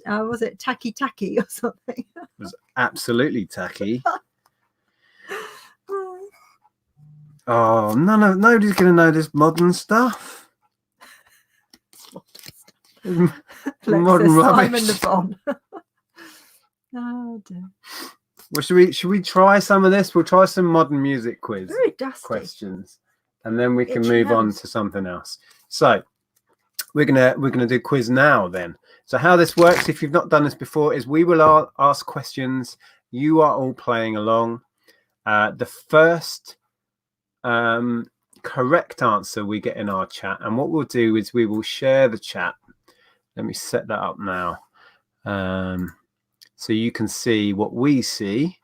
Was it tacky tacky or something? It was absolutely tacky. Oh, nobody's going to know this modern stuff. Modern rubbish. Simon Le Bon. Oh dear. Well, should we try some of this? We'll try some modern music quiz Very dusty. questions, and then we can Itchy move on nose. to something else. So we're gonna do quiz now then. So how this works, if you've not done this before, is we will ask questions. You are all playing along. The first correct answer we get in our chat, and what we'll do is we will share the chat. Let me set that up now. So you can see what we see.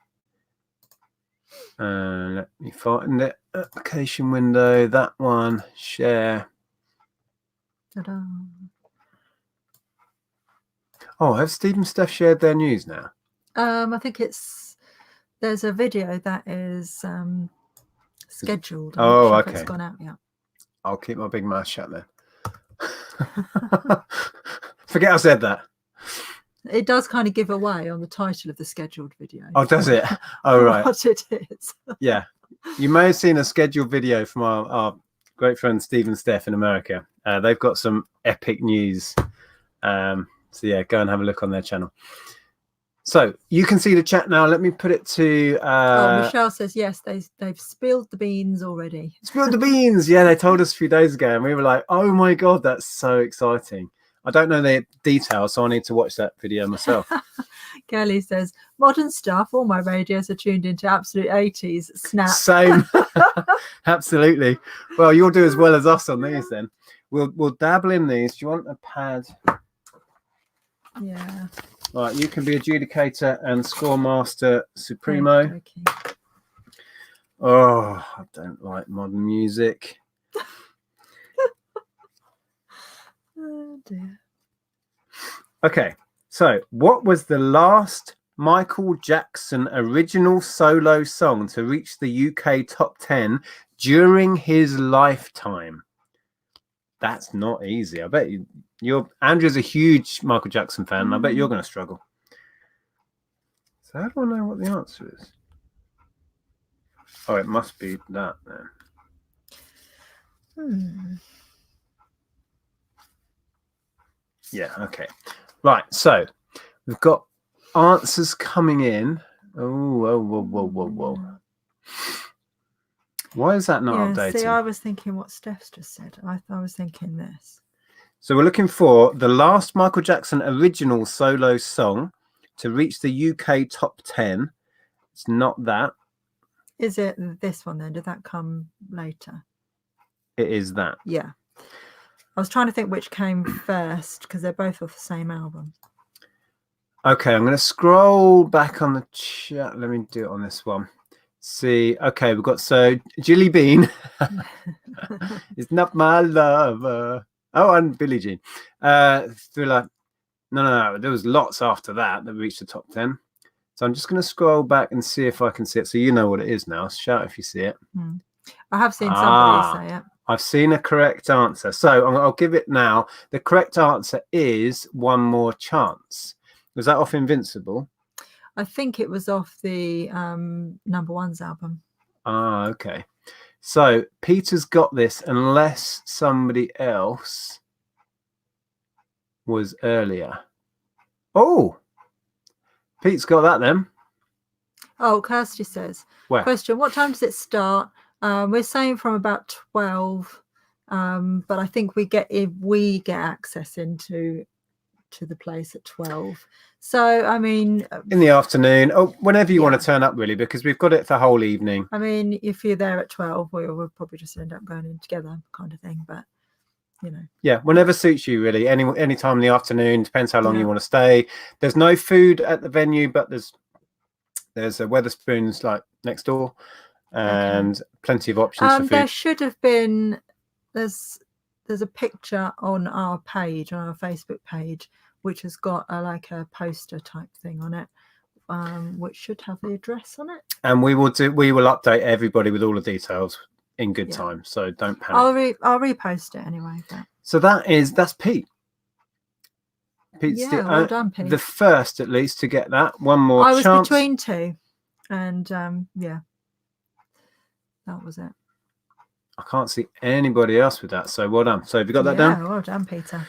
Let me find it. Application window, that one, share. Ta-da. Oh, have Steve and Steph shared their news now? I think there's a video that is scheduled. I'm not sure if it's gone out yet. I'll keep my big mouth shut then. Forget I said that. It does kind of give away on the title of the scheduled video. Oh, does it? Oh, right. What it is. Yeah. You may have seen a scheduled video from our great friend Steve and Steph in America. They've got some epic news. So, yeah, go and have a look on their channel. So you can see the chat now. Let me put it to... Michelle says, yes, they've spilled the beans already. Spilled the beans. Yeah, they told us a few days ago, and we were like, oh, my God, that's so exciting. I don't know the details, so I need to watch that video myself. Kelly says, modern stuff. All my radios are tuned into absolute 80s. Snap. Same. Absolutely. Well, you'll do as well as us on these then. We'll dabble in these. Do you want a pad? Yeah. Right, you can be adjudicator and score master supremo. Okay. Oh, I don't like modern music. Oh dear. Okay, so what was the last Michael Jackson original solo song to reach the UK top 10 during his lifetime? That's not easy. I bet Andrea's a huge Michael Jackson fan, and I bet you're going to struggle. So how do I know what the answer is? Oh, it must be that then. Yeah, okay. Right, so we've got answers coming in. Oh, whoa. Why is that not updated? See, I was thinking what Steph's just said. I was thinking this. So we're looking for the last Michael Jackson original solo song to reach the UK top 10. It's not that. Is it this one then? Did that come later? It is that. Yeah. I was trying to think which came first because they're both off the same album. Okay, I'm going to scroll back on the chat. Let me do it on this one. See, okay, we've got Jilly Bean. It's not my lover. Oh, and Billie Jean. Thriller. No. There was lots after that reached the top 10. So I'm just going to scroll back and see if I can see it. So you know what it is now. Shout if you see it. I have seen somebody say it. I've seen a correct answer. So I'll give it now. The correct answer is One More Chance. Was that off Invincible? I think it was off the Number Ones album. Ah, okay. So Peter's got this unless somebody else was earlier. Oh, Pete's got that then. Oh, Kirsty says, Where? Question, what time does it start? We're saying from about 12, but I think we get access into the place at 12. So, I mean... in the afternoon. Oh, whenever you want to turn up, really, because we've got it the whole evening. I mean, if you're there at 12, we'll probably just end up going in together kind of thing, but, you know. Yeah, whenever suits you, really. Any time in the afternoon, depends how long you want to stay. There's no food at the venue, but there's a Wetherspoons, like, next door. And plenty of options for food. There should have been there's a picture on our page, on our Facebook page, which has got a poster type thing on it, which should have the address on it. And we will update everybody with all the details in good time, so don't panic. I'll repost it anyway. But... So that's Pete. Pete's Yeah, well done, Pete. the first, at least, to get that. One more I was chance. between two, and yeah, that was it. I can't see anybody else with that, so well done. So have you got that down? Yeah, well done, Peter.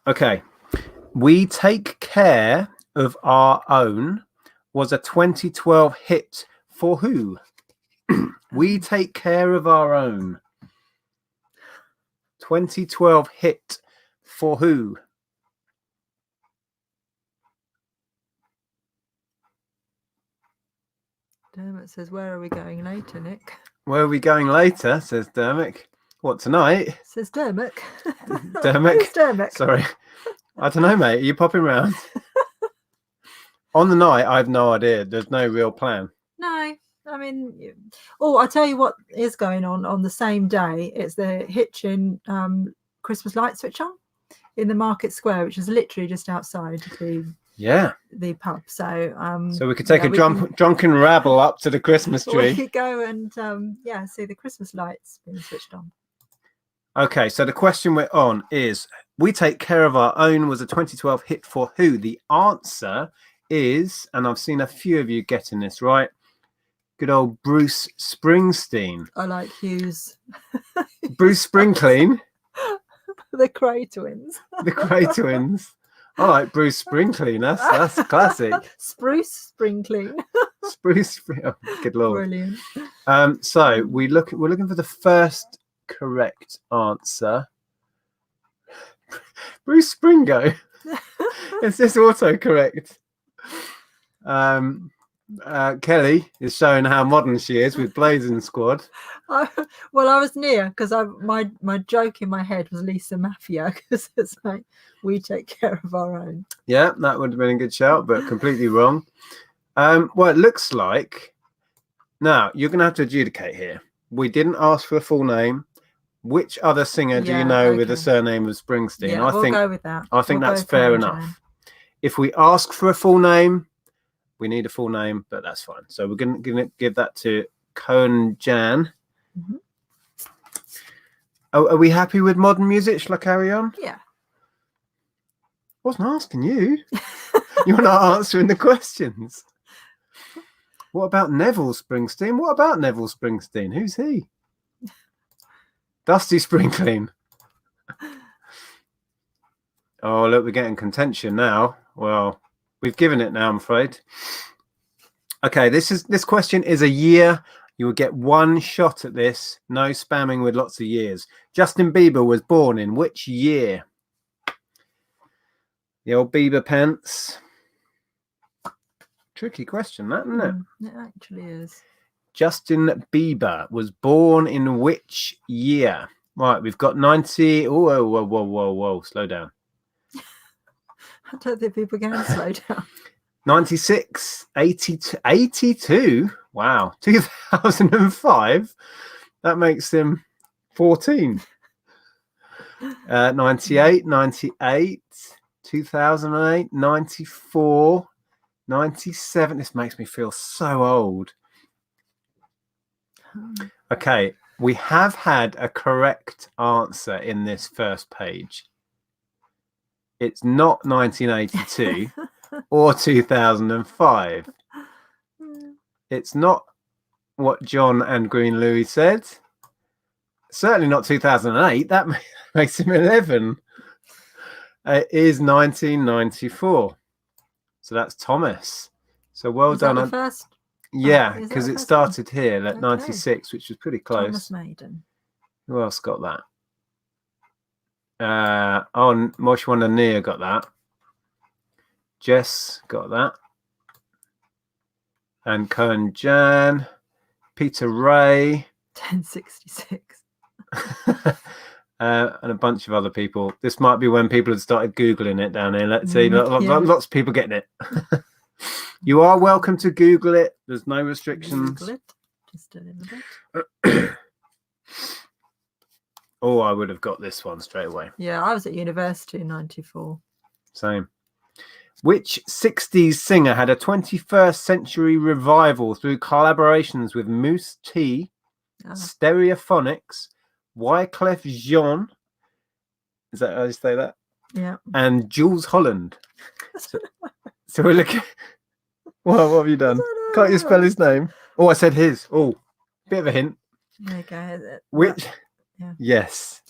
Okay. We Take Care of Our Own was a 2012 hit for who? We Take Care of Our Own. 2012 hit for who? Dermot says, "Where are we going later, Nick?" Where are we going later? Says Dermot. What, tonight? Says Dermot. Dermot. Who's Dermot? Sorry. I don't know, mate. Are you popping round? On the night, I have no idea. There's no real plan. No, I mean, I tell you what is going on the same day. It's the Hitchin Christmas light switch on in the Market Square, which is literally just outside the pub. So we could take a drunken rabble up to the Christmas tree. We could go and see the Christmas lights being switched on. Okay, so the question we're on is, We Take Care of Our Own was a 2012 hit for who? The answer is, and I've seen a few of you getting this right, good old Bruce Springsteen. I like Hughes. Bruce Springsteen. The Cray Twins. The Cray Twins. I like Bruce Springsteen. That's classic. Spruce Springsteen. Spruce. Oh, good lord. Brilliant. So we're looking for the first correct answer. Bruce Springo. Is this autocorrect? Kelly is showing how modern she is with Blazing Squad. I was near because my joke in my head was Lisa Mafia, because it's like, we take care of our own. Yeah, that would have been a good shout, but completely wrong. Well, it looks like now you're going to have to adjudicate here. We didn't ask for a full name. Which other singer do you know with the surname of Springsteen? Yeah, we'll go with that. I think that's fair enough. If we ask for a full name, we need a full name, but that's fine. So we're going to give that to Cohen Jan. Mm-hmm. Are we happy with modern music? Shall I carry on? Yeah. I wasn't asking you. You're not answering the questions. What about Neville Springsteen? What about Neville Springsteen? Who's he? Dusty Springsteen. Oh, look, we're getting contention now. Well, we've given it now, I'm afraid. Okay, this question is a year. You will get one shot at this. No spamming with lots of years. Justin Bieber was born in which year? The old Bieber pants. Tricky question, that, isn't it? It actually is. Justin Bieber was born in which year? Right, we've got 90. Oh, whoa. Slow down. I don't think people can slow down. 96, 82. Wow. 2005. That makes him 14. 98, 98, 2008, 94, 97. This makes me feel so old. Okay, we have had a correct answer in this first page. It's not 1982 or 2005. It's not what John and Green Louis said. Certainly not 2008. That makes him 11. It is 1994. So that's Thomas. So well done. That the first? Yeah, because it started here at 96, which was pretty close. Thomas Maiden. Who else got that? Moshwan and Nia got that. Jess got that. And Cohen Jan. Peter Ray. 1066. And a bunch of other people. This might be when people had started Googling it down here. Let's see. Lots of people getting it. You are welcome to Google it. There's no restrictions. Google it. Just a little bit. Oh, I would have got this one straight away. Yeah, I was at university in 94. Same. Which 60s singer had a 21st century revival through collaborations with Moose T, Stereophonics, Wyclef Jean. Is that how you say that? Yeah. And Jules Holland. So we're looking. What have you done? Can't you spell his name? Oh, I said his. Oh, bit of a hint. There you go. Which? Yeah. Yes.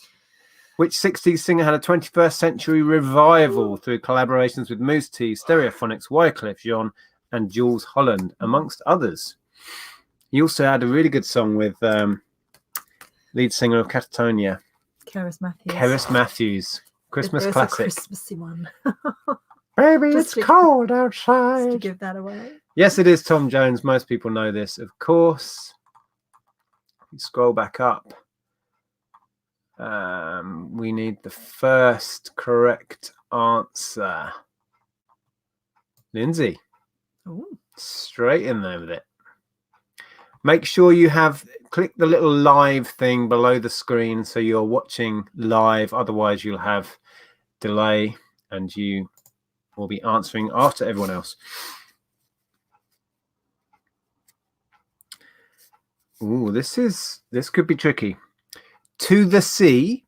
Which 60s singer had a 21st century revival through collaborations with Moose T, Stereophonics, Wyclef Jean, and Jules Holland, amongst others? He also had a really good song with lead singer of Catatonia, Keris Matthews. Keris Matthews. Christmas It's classic. a Christmassy one. Baby, Just it's cold Just to outside. give that away. Yes, it is Tom Jones. Most people know this, of course. Scroll back up. We need the first correct answer. Lindsay. Ooh. Straight in there with it. Make sure you click the little live thing below the screen so you're watching live. Otherwise, you'll have delay and you will be answering after everyone else. Ooh, this could be tricky. To the Sea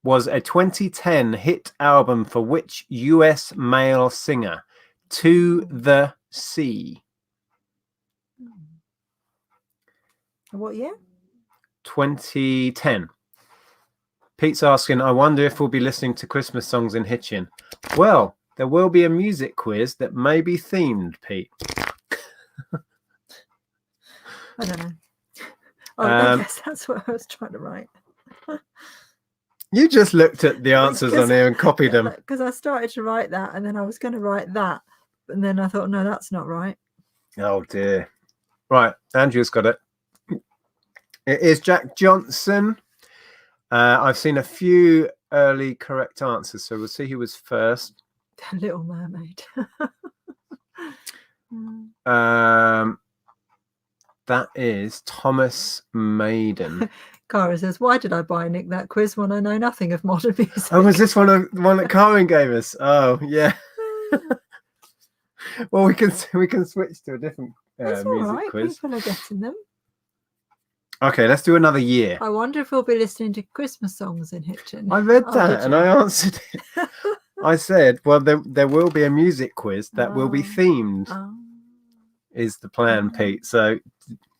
was a 2010 hit album for which US male singer? To the Sea. What year? 2010. Pete's asking, I wonder if we'll be listening to Christmas songs in Hitchin. Well, there will be a music quiz that may be themed, Pete. I don't know. Oh, I guess that's what I was trying to write. You just looked at the answers on here and copied them. Because I started to write that and then I was going to write that. And then I thought, no, that's not right. Oh, dear. Right, Andrew's got it. It is Jack Johnson. I've seen a few early correct answers, so we'll see who was first. The Little Mermaid. That is Thomas Maiden. Cara says, why did I buy Nick that quiz when I know nothing of modern music? Oh, was this one that Karen gave us? Oh, yeah. Well, we can switch to a different That's music all right. quiz. People are getting them. Okay, let's do another year. I wonder if we'll be listening to Christmas songs in Hitchin. I read that and I answered it. I said, well, there will be a music quiz that will be themed. Is the plan, Pete. So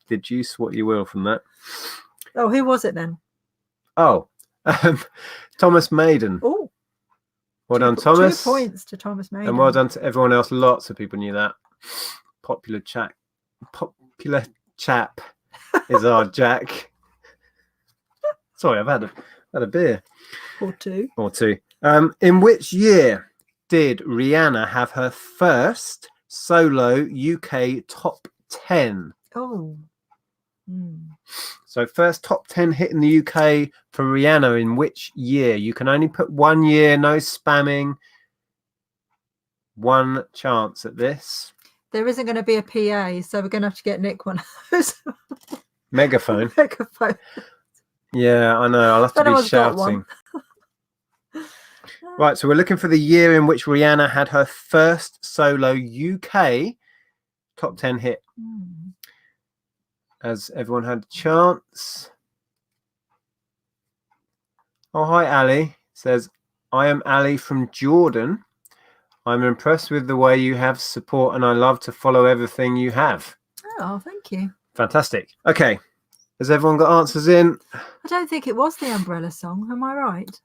deduce what you will from that. Oh, who was it then? Oh, Thomas Maiden. Oh, well done, Thomas. 2 points to Thomas Maiden. And well done to everyone else. Lots of people knew that. Popular chap is our Jack. Sorry, I've had a beer. Or two. In which year did Rihanna have her first solo UK top 10? Oh. So first top 10 hit in the UK for Rihanna in which year? You can only put 1 year, no spamming. One chance at this. There isn't going to be a PA, so we're going to have to get Nick one of those. Megaphone. Megaphone. Yeah, I know. I'll have to be shouting. Right, so we're looking for the year in which Rihanna had her first solo UK top 10 hit. As everyone had a chance. Oh, hi, Ali. Says, I am Ali from Jordan. I'm impressed with the way you have support and I love to follow everything you have. Oh, thank you. Fantastic. Okay. Has everyone got answers in? I don't think it was the Umbrella song. Am I right?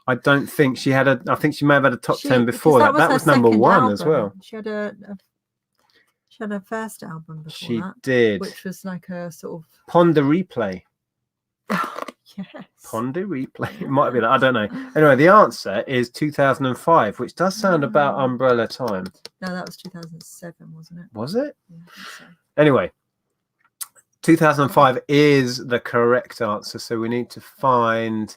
I don't think she had I think she may have had a top 10 before that. That was number 1 album as well. She had her first album before she that. Did. Which was like a sort of... Ponder Replay. Yes. Ponder Replay. It might be that. I don't know. Anyway, the answer is 2005, which does sound about Umbrella time. No, that was 2007, wasn't it? Was it? Yeah, I think so. Anyway, 2005 is the correct answer. So we need to find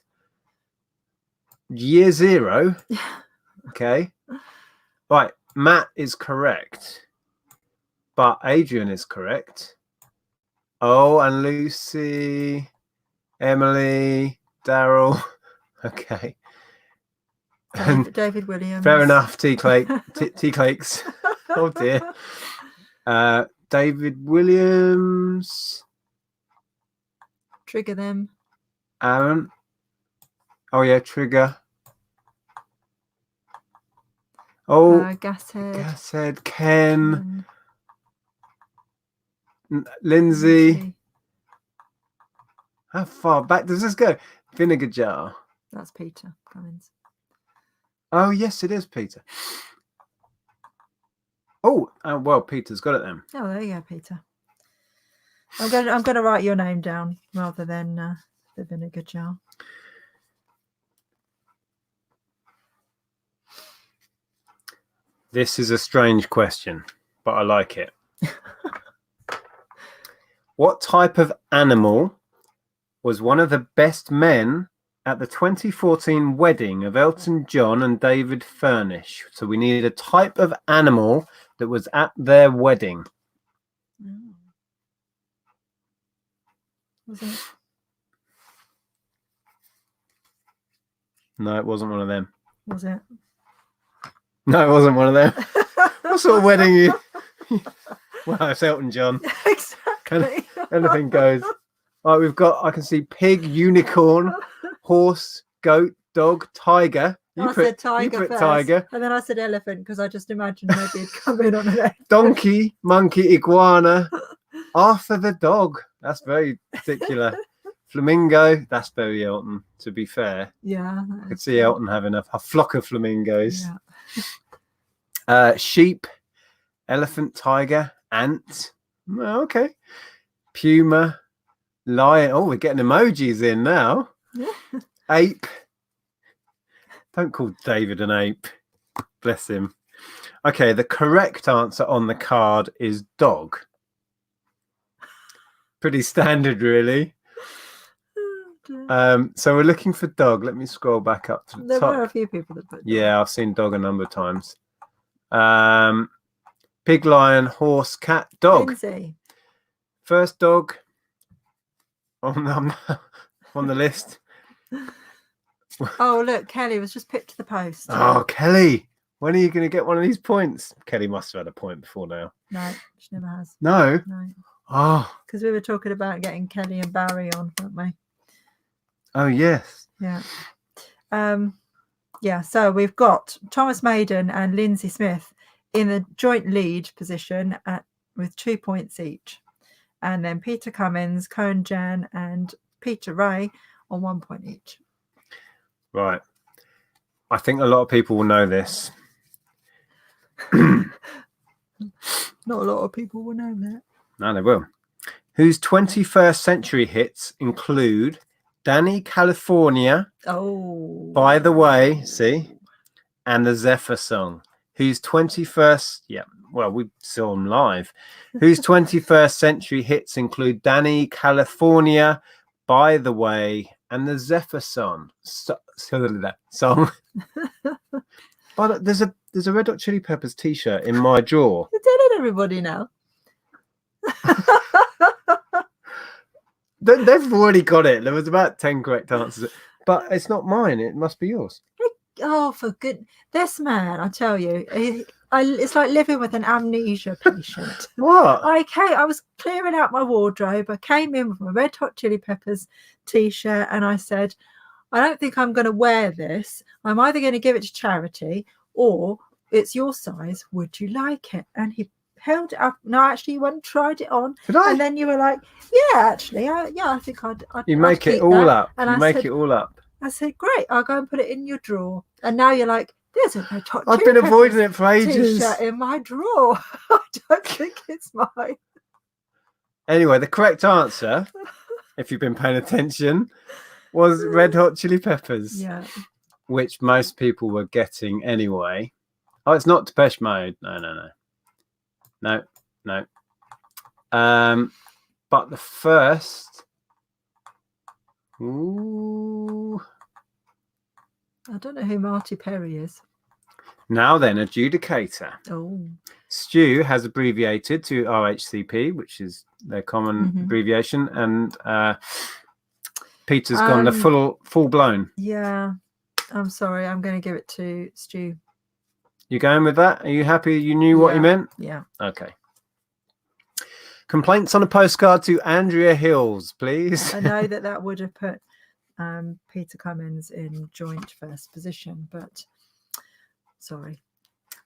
year 0. Okay. Right. Matt is correct. But Adrian is correct. Oh, and Lucy, Emily, Daryl. Okay. David Williams. Fair enough, Tea-Cakes. Oh, dear. David Williams. Trigger them. Aaron. Oh yeah, Trigger. Oh, Gashead. Ken. Lindsay. How far back does this go? Vinegar Jar. That's Peter Cummins. Oh yes, it is Peter. Oh, well, Peter's got it then. Oh, there you go, Peter. I'm going to write your name down rather than the Vinegar Jar. This is a strange question, but I like it. What type of animal was one of the best men at the 2014 wedding of Elton John and David Furnish? So we needed a type of animal that was at their wedding. Was it? No, it wasn't one of them. Was it? No, it wasn't one of them. What sort of wedding you? Well, it's Elton John. Exactly. Anything goes. All right, we've got. I can see pig, unicorn, horse, goat, dog, tiger. I said tiger you put first, tiger. and then I said elephant because I just imagined maybe it'd come in on an elephant. Donkey, monkey, iguana, Arthur the dog. That's very particular. Flamingo. That's very Elton. To be fair, Yeah, I could see Elton having a flock of flamingos. Yeah. Sheep, elephant, tiger, ant. Oh, okay. Puma, lion. Oh, we're getting emojis in now. Ape. Don't call David an ape. Bless him. Okay, the correct answer on the card is dog. Pretty standard, really. So we're looking for dog. Let me scroll back up to the top. There were a few people that put dog. Yeah, I've seen dog a number of times. Pig, lion, horse, cat, dog. Lindsay. First dog on the list. Oh, look, Kelly was just picked to the post. Oh, Kelly, when are you going to get one of these points? Kelly must have had a point before now. No, she never has. No? No. Oh. Because we were talking about getting Kelly and Barry on, weren't we? Oh, yes. Yeah. Yeah, so we've got Thomas Maiden and Lindsay Smith in the joint lead position with 2 points each. And then Peter Cummins, Cohen Jan, and Peter Ray on 1 point each. Right. I think a lot of people will know this. Not a lot of people will know that. No, they will. Whose 21st century hits include Danny California, Oh, By the Way, see, and the Zephyr Song. Whose 21st, yeah, well, we saw them live. Whose 21st century hits include Danny California, By the Way, and the Zephyr Song. Song. But there's a Red Hot Chili Peppers t-shirt in my drawer. you're telling everybody now. They've already got it. There was about 10 correct answers, but it's not mine. It must be yours. Oh, for good, this man, I tell you, it's like living with an amnesia patient. What? I was clearing out my wardrobe. I came in with my Red Hot Chili Peppers t-shirt, and I said, I don't think I'm going to wear this. I'm either going to give it to charity or it's your size. Would you like it? And he held it up. No, actually, you went and tried it on. Did I? And then you were like, yeah, actually, I think I'd You make I'd it keep all that. up. And You I make said, it all up. I said, great, I'll go and put it in your drawer. And now you're like, there's a Red Hot I've Chili been avoiding Peppers it for ages. t-shirt in my drawer. I don't think it's mine. Anyway, the correct answer, if you've been paying attention, was Red Hot Chili Peppers. Yeah. Which most people were getting anyway. Oh, it's not Depeche Mode. No. But the first. Ooh. I don't know who Marty Perry is. Now then, adjudicator. Oh. Stu has abbreviated to RHCP, which is their common abbreviation, and Peter's gone the full blown. Yeah. I'm sorry. I'm going to give it to Stu. You going with that? Are you happy you knew what he meant? Yeah. Okay. Complaints on a postcard to Andrea Hills, please. I know that would have put Peter Cummins in joint first position, but sorry.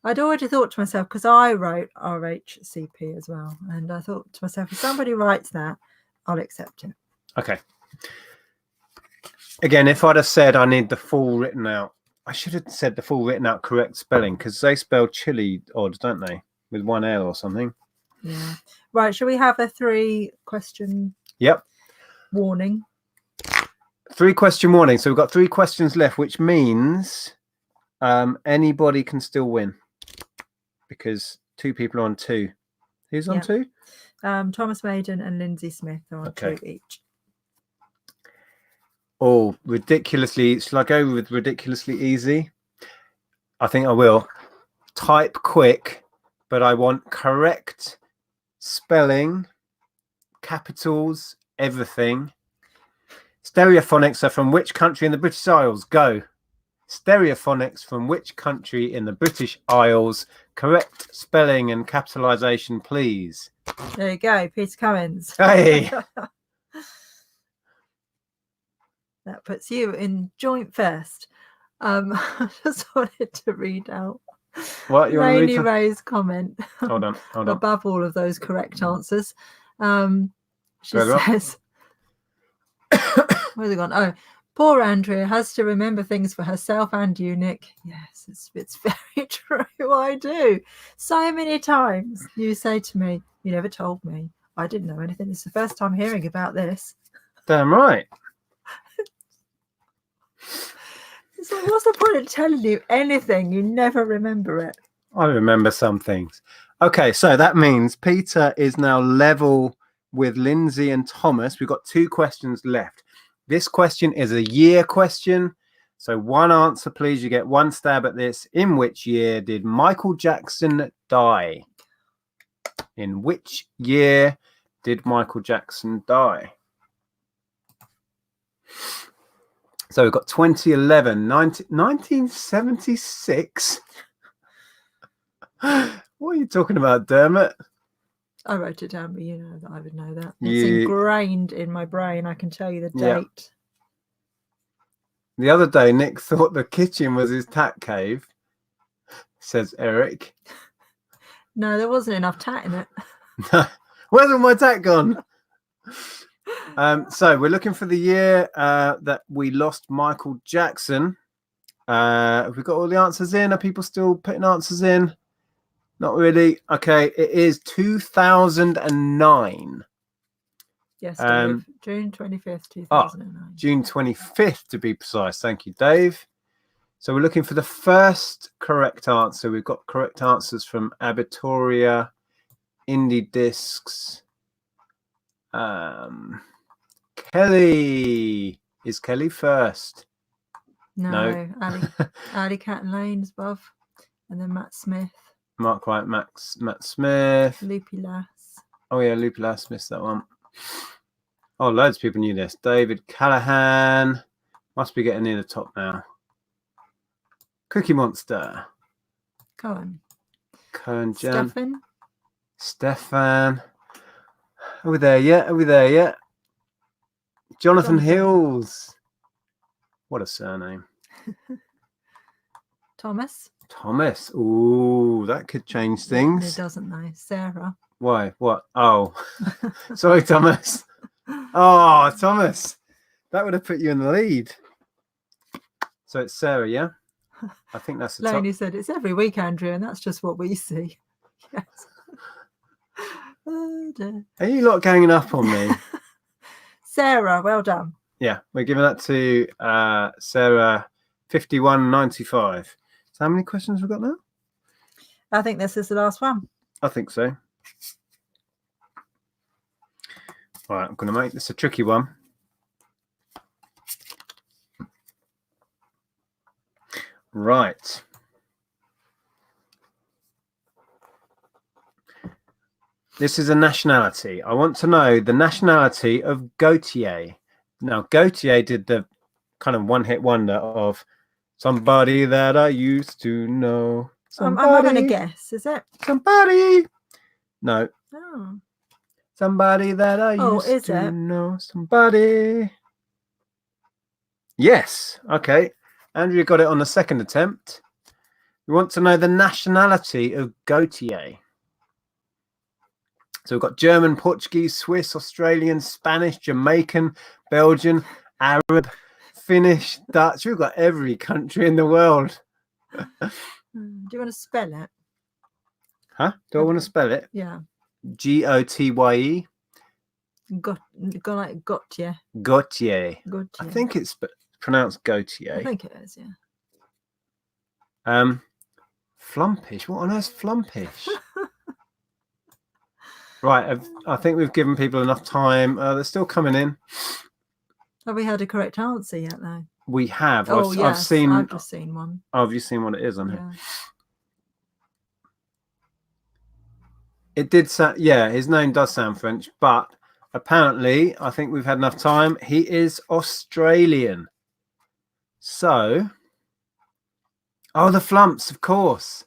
I'd already thought to myself, because I wrote RHCP as well, and I thought to myself, if somebody writes that, I'll accept it. Okay. Again, if I'd have said I need the full written out, I should have said the full written out correct spelling, because they spell chili odd, don't they? With one L or something. Yeah. Right. Shall we have a 3-question warning? 3-question warning. So we've got 3 questions left, which means anybody can still win, because 2 people are on 2. Who's on 2? Thomas Maiden and Lindsay Smith are on 2 each. Oh, ridiculously. Shall I go with ridiculously easy? I think I will. Type quick, but I want correct spelling, capitals, everything. Stereophonics are from which country in the British Isles? Go. Stereophonics from which country in the British Isles? Correct spelling and capitalization, please. There you go, Peter Cummins. Hey. That puts you in joint first. I just wanted to read out What you want to read? Ray's comment. Hold on. Above all of those correct answers. She says, where's it gone? Oh, poor Andrea has to remember things for herself and you, Nick. Yes, it's very true. I do. So many times you say to me, you never told me. I didn't know anything. It's the first time hearing about this. Damn right. It's like, what's the point of telling you anything? You never remember it. I remember some things. Okay, so that means Peter is now level with Lindsay and Thomas. We've got 2 questions left. This question is a year question. So 1 answer, please. You get 1 stab at this. In which year did Michael Jackson die? In which year did Michael Jackson die? So we've got 2011, 1976. What are you talking about, Dermot? I wrote it down, but you know that I would know that. It's ingrained in my brain. I can tell you the date. The other day, Nick thought the kitchen was his tat cave, says Eric. No, there wasn't enough tat in it. Where's all my tat gone? So we're looking for the year that we lost Michael Jackson. Have we got all the answers in? Are people still putting answers in? Not really. Okay, it is 2009. Yes, Dave. June 25th, 2009. June 25th to be precise. Thank you, Dave. So we're looking for the first correct answer. We've got correct answers from Abitoria, Indie Discs. Kelly. Is Kelly first? No. Ali Cat and Lane's above. And then Matt Smith. Mark White, Matt Smith. Loopy Lass. Oh yeah, Loopy Lass, missed that one. Oh, loads of people knew this. David Callahan. Must be getting near the top now. Cookie Monster. Cohen Jan. Stefan. Are we there yet? Jonathan Hills. What a surname. Thomas. Ooh, that could change things. It doesn't though. Sarah. Why? What? Oh, sorry, Thomas. Oh, Thomas. That would have put you in the lead. So it's Sarah, yeah? I think that's the top. Loney said it's every week, Andrea, and that's just what we see. Yes. Oh, dear. Are you lot ganging up on me? Sarah, well done. Yeah, we're giving that to Sarah, 51.95. So how many questions we've got now? I think this is the last one. I think so. All right, I'm going to make this a tricky one. Right. This is a nationality. I want to know the nationality of Gautier. Now, Gautier did the kind of one-hit wonder of Somebody That I Used to Know. I'm having a guess. Is it? Somebody. No. Oh. Somebody that I used to know. Somebody. Yes. Okay. Andrea got it on the second attempt. We want to know the nationality of Gautier. So we've got German, Portuguese, Swiss, Australian, Spanish, Jamaican, Belgian, Arab, Finnish, Dutch. We've got every country in the world. Do you want to spell it? Huh? Do I want to spell it? Yeah. Gotye. Like Gautier. Gautier. Gautier. I think it's pronounced Gautier. I think it is, yeah. Flumpish. What on earth's flumpish? Right, I think we've given people enough time. They're still coming in. Have we had a correct answer yet, though? We have. Oh, I've yes. seen. I've just seen one. Oh, have you seen what it is on here? It did sound. Yeah, his name does sound French, but apparently, I think we've had enough time. He is Australian. So, oh, the flumps, of course.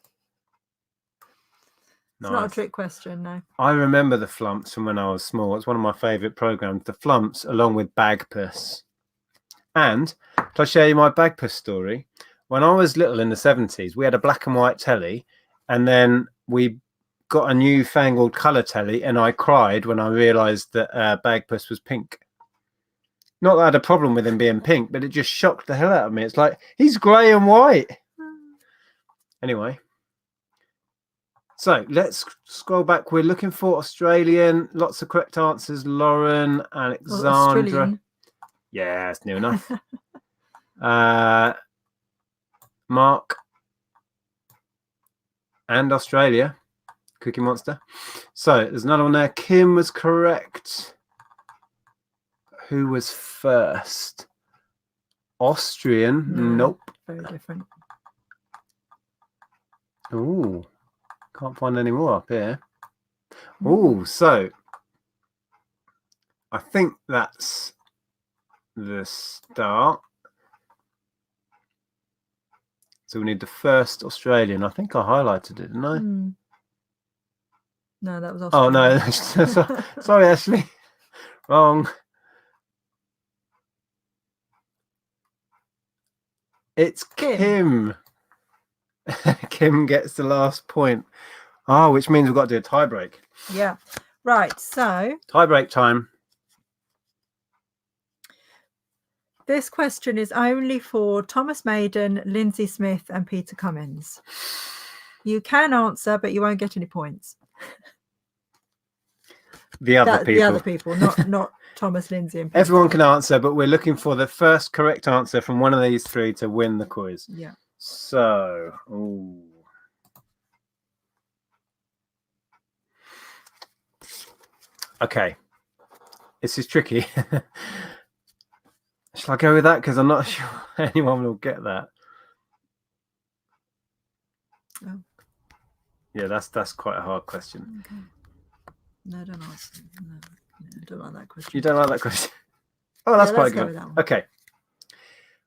It's not a trick question, no. I remember the flumps from when I was small. It's one of my favourite programs. The flumps, along with Bagpuss. And can I share you my Bagpuss story? When I was little in the 70s, we had a black and white telly, and then we got a newfangled colour telly, and I cried when I realised that Bagpuss was pink. Not that I had a problem with him being pink, but it just shocked the hell out of me. It's like, he's grey and white. Anyway. So let's scroll back. We're looking for Australian. Lots of correct answers. Lauren, Alexandra. Yeah, it's near enough. Mark and Australia. Cookie Monster. So there's another one there. Kim was correct. Who was first? Austrian. No, Nope. Very different. Ooh. Can't find any more up here. Oh, so I think that's the start. So we need the first Australian. I think I highlighted it, didn't I? No, that was Oh, Australian. no. Sorry, Ashley. Wrong. It's Kim. Kim gets the last point. Oh, which means we've got to do a tie break. Yeah. Right. So tie break time. This question is only for Thomas Maiden, Lindsay Smith, and Peter Cummins. You can answer, but you won't get any points. The other people, not Thomas, Lindsay, and Peter. Everyone can answer, but we're looking for the first correct answer from one of these three to win the quiz. Yeah. So, ooh. Okay. This is tricky. Shall I go with that? Because I'm not sure anyone will get that. Oh. Yeah, that's quite a hard question. Okay. No, don't ask. No, I don't like that question. You don't like that question? Oh, that's quite good. Okay.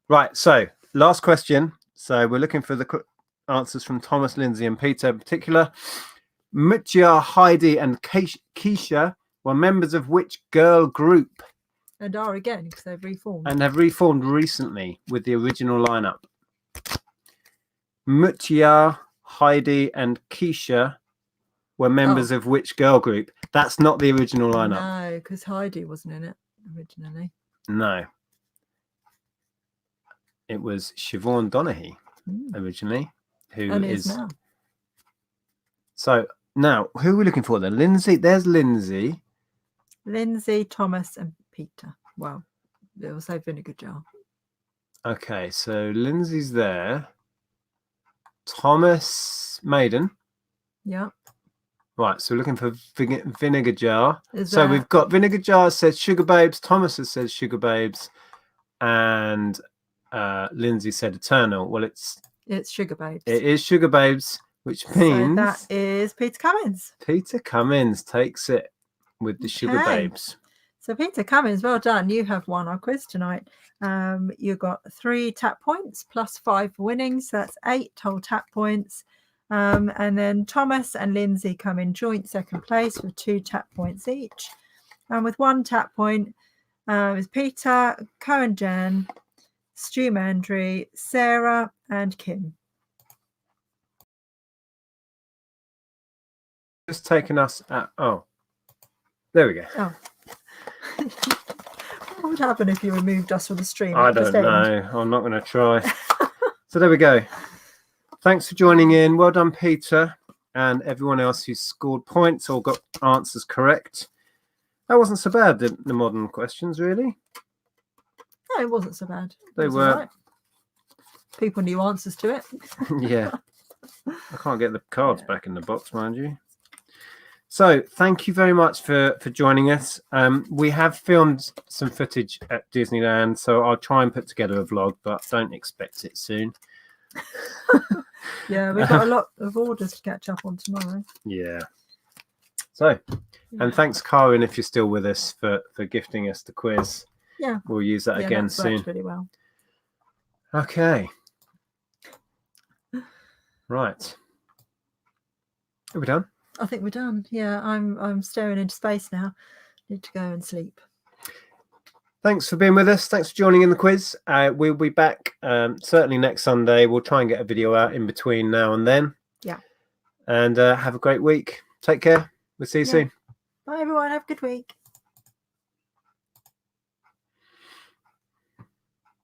Right. So, last question. So, we're looking for the answers from Thomas, Lindsay, and Peter in particular. Mutya, Heidi, and Keisha were members of which girl group? And are again, because they've reformed. And have reformed recently with the original lineup. Mutya, Heidi, and Keisha were members of which girl group? That's not the original lineup. No, because Heidi wasn't in it originally. No. It was Siobhan Donaghy originally, who is now. So now, who are we looking for then? Lindsay. There's Lindsay. Lindsay, Thomas, and Peter. Well, it will say Vinegar Jar. Okay, so Lindsay's there. Thomas Maiden. Yeah. Right, so we're looking for Vinegar Jar. So we've got Vinegar Jar says Sugar Babes. Thomas has said Sugar Babes, and Lindsay said Eternal. Well, it's Sugar Babes. It is Sugar Babes, which means so that is Peter Cummins. Peter Cummins takes it with the Sugar Babes. So Peter Cummins, well done. You have won our quiz tonight. You got 3 tap points plus 5 for winning, so that's 8 total tap points. And then Thomas and Lindsay come in joint second place with 2 tap points each. And with 1 tap point is Peter, Co and Jan, Stu Mandry, Sarah, and Kim. Just taking us at, oh, there we go. Oh. What would happen if you removed us from the stream? I don't know. I'm not going to try. So there we go. Thanks for joining in. Well done, Peter, and everyone else who scored points or got answers correct. That wasn't so bad, the modern questions, really. No, it wasn't so bad. They was were. all right. People knew answers to it. Yeah. I can't get the cards back in the box, mind you. So thank you very much for joining us. We have filmed some footage at Disneyland, so I'll try and put together a vlog, but don't expect it soon. Yeah, we've got a lot of orders to catch up on tomorrow. Yeah. So, and thanks, Karen, if you're still with us, for gifting us the quiz. Yeah. We'll use that again soon. Worked really well. Okay. Right. Are we done? I think we're done. Yeah, I'm staring into space now. Need to go and sleep. Thanks for being with us. Thanks for joining in the quiz. We'll be back certainly next Sunday. We'll try and get a video out in between now and then. Yeah. And have a great week. Take care. We'll see you soon. Bye, everyone. Have a good week.